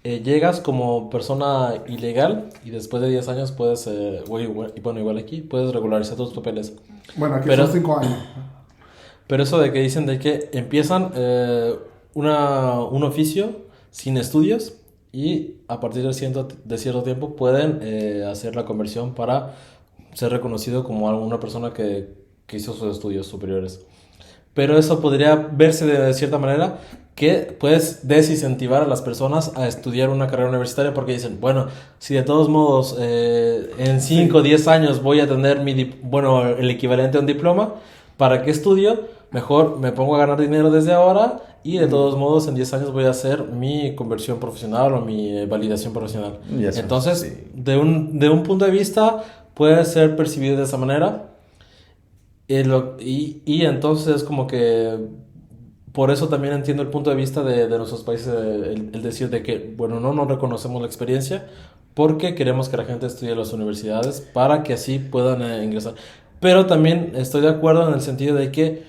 Llegas como persona ilegal y después de 10 años puedes, y bueno, igual aquí, puedes regularizar tus papeles.
Bueno, aquí
Pero-
son 5 años.
Pero eso de que dicen de que empiezan un oficio sin estudios y a partir de cierto tiempo pueden hacer la conversión para ser reconocido como una persona que hizo sus estudios superiores. Pero eso podría verse de cierta manera que puedes desincentivar a las personas a estudiar una carrera universitaria porque dicen, bueno, si de todos modos en 5 o 10 años voy a tener el equivalente a un diploma, ¿para qué estudio? Mejor me pongo a ganar dinero desde ahora y de todos modos en 10 años voy a hacer mi conversión profesional o mi validación profesional.
Y eso,
Entonces,
sí.
de un punto de vista puede ser percibido de esa manera. Y entonces como que por eso también entiendo el punto de vista de nuestros países, el decir de que, bueno, no reconocemos la experiencia porque queremos que la gente estudie en las universidades para que así puedan ingresar. Pero también estoy de acuerdo en el sentido de que,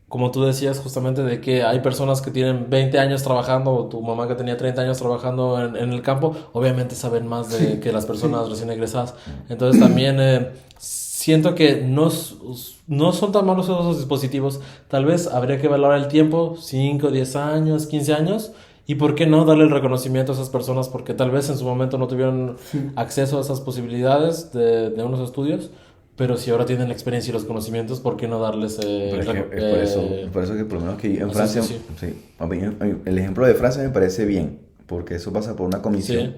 como tú decías justamente, de que hay personas que tienen 20 años trabajando, o tu mamá que tenía 30 años trabajando en el campo, obviamente saben más que las personas recién egresadas. Entonces también siento que no son tan malos esos dispositivos. Tal vez habría que valorar el tiempo, 5, 10 años, 15 años, y por qué no darle el reconocimiento a esas personas, porque tal vez en su momento no tuvieron acceso a esas posibilidades de unos estudios. Pero si ahora tienen la experiencia y los conocimientos, ¿por qué no darles...
Pero es por eso que por lo menos que en
sí,
Francia,
sí.
sí, a mí el ejemplo de Francia me parece bien, porque eso pasa por una comisión.
Sí.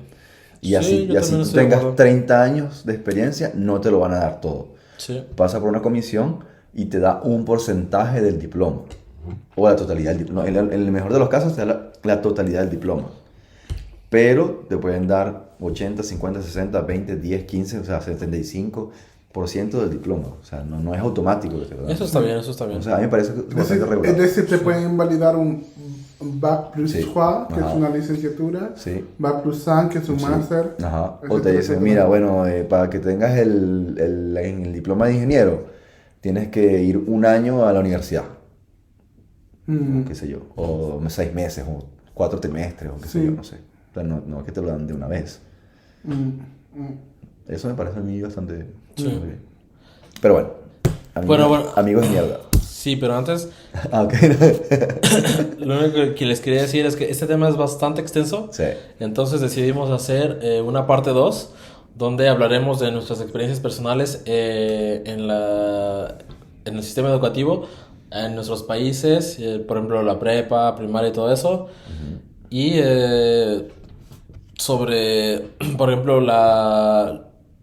Y
Sí,
así,
yo
y así
también
tú
estoy de
tengas
acuerdo.
30 años de experiencia, no te lo van a dar todo.
Sí.
Pasa por una comisión y te da un porcentaje del diploma, o la totalidad del diploma. En el mejor de los casos te da la totalidad del diploma. Pero te pueden dar 80, 50, 60, 20, 10, 15, o sea, 75% del diploma. O sea, no es automático que te lo dan.
Eso está bien, eso está bien.
O sea, a mí me parece bastante regular.
Es decir, te pueden validar un Bac plus
Sí.
3, que
Ajá.
es una licenciatura,
Sí.
Bac plus 5, que es un
Sí.
máster.
Ajá. O te
etcétera,
dicen,
etcétera.
mira, bueno, para que tengas en el diploma de ingeniero, tienes que ir un año a la universidad, qué sé yo, o 6 meses, o 4 trimestres, o qué sé
Sí.
yo, no sé. O sea, no es que te lo dan de una vez. Eso me parece a mí bastante...
Sí.
muy bien. Pero bueno,
Bueno.
amigos de mierda.
Sí, pero antes,
Ah, ok.
lo único que les quería decir es que este tema es bastante extenso.
Sí.
Entonces decidimos hacer una parte 2, donde hablaremos de nuestras experiencias personales en el sistema educativo, en nuestros países, por ejemplo, la prepa, primaria y todo eso. Y sobre, por ejemplo,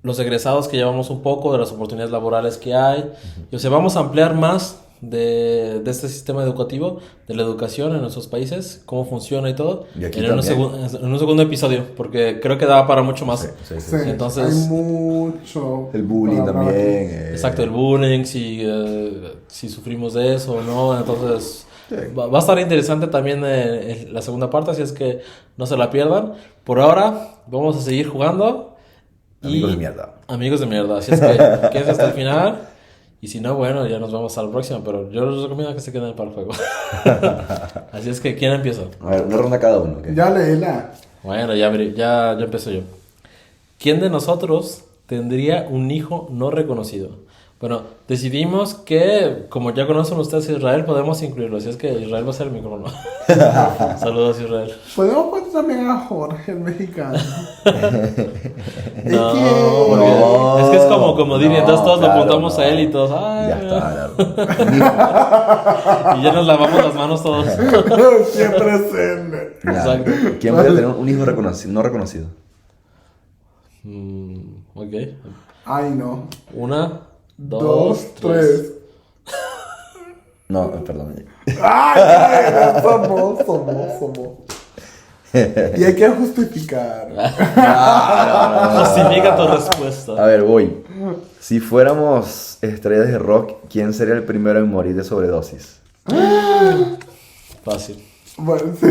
los egresados que llevamos un poco, de las oportunidades laborales que hay. Y, o sea, vamos a ampliar más de este sistema educativo, de la educación en nuestros países, cómo funciona y todo,
Y aquí
en un segundo episodio, porque creo que daba para mucho más.
Sí.
Sí,
Entonces-
hay mucho.
El bullying
para hablar
también.
aquí.
Exacto, el bullying, si sufrimos de eso o no. Entonces va a estar interesante también la segunda parte, así es que no se la pierdan. Por ahora vamos a seguir jugando.
Amigos de mierda.
Amigos de mierda, así es que quédense hasta el final. Y si no, bueno, ya nos vamos a la próxima, pero yo les recomiendo que se queden para el juego. Así es que, ¿quién empieza?
A ver, una ronda cada uno. ¿Ok?
Ya léela.
Bueno, ya empiezo yo. ¿Quién de nosotros tendría un hijo no reconocido? Bueno, decidimos que, como ya conocen ustedes a Israel, podemos incluirlo. Así es que Israel va a ser el micrófono. Saludos, Israel.
Podemos poner también a Jorge, el mexicano.
No,
que-
porque
No.
es que es como comodín,
no,
entonces todos
claro,
lo apuntamos
no.
a él y todos, ay,
Ya está,
y ya nos lavamos las manos todos.
Siempre presente.
Exacto.
¿Quién podría tener un hijo no reconocido?
Ok.
Ay, no.
1, 2,
2,
3.
3.
No, perdón.
Ay, somos. Y hay que justificar.
Justifica tu respuesta.
A ver, voy. Si fuéramos estrellas de rock, ¿quién sería el primero en morir de sobredosis?
Fácil.
Bueno, sí.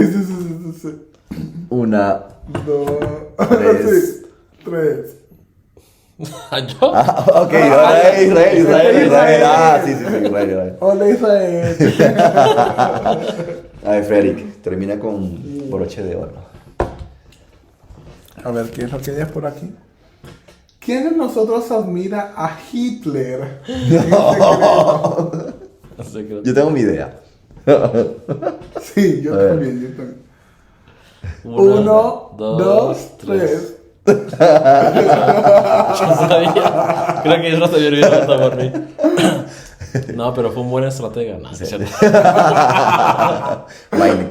1,
2,
3.
3.
¿Yo?
Ok, ahora Israel. Ah, sí, Israel.
Hola, Israel.
A ver, Frederick, termina con broche de oro.
A ver, ¿qué es lo que hay por aquí? ¿Quién de nosotros admira a Hitler?
Secreto.
Yo tengo mi idea.
Sí, yo
A ver.
también.
1,
1, 2, 3.
Creo que Israel te había olvidado por mí. No, pero fue un buen estratega. No, sí, cierto.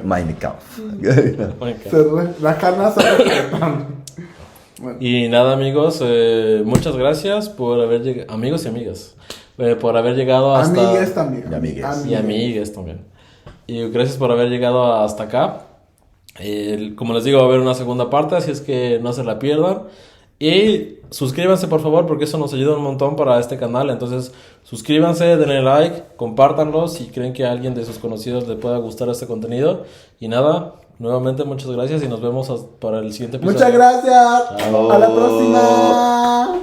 Mein Kampf.
Las carnas se respetan. Bueno.
Y nada, amigos, muchas gracias por haber llegado. Amigos y amigas. Por haber llegado hasta.
Amigues también.
Y amigues.
Y amigues también. Y gracias por haber llegado hasta acá. Como les digo, va a haber una segunda parte, así es que no se la pierdan. Y suscríbanse, por favor, porque eso nos ayuda un montón para este canal. Entonces, suscríbanse, denle like, compártanlo si creen que a alguien de sus conocidos le pueda gustar este contenido. Y nada, nuevamente muchas gracias y nos vemos para el siguiente episodio.
Muchas gracias.
Chao.
A la próxima.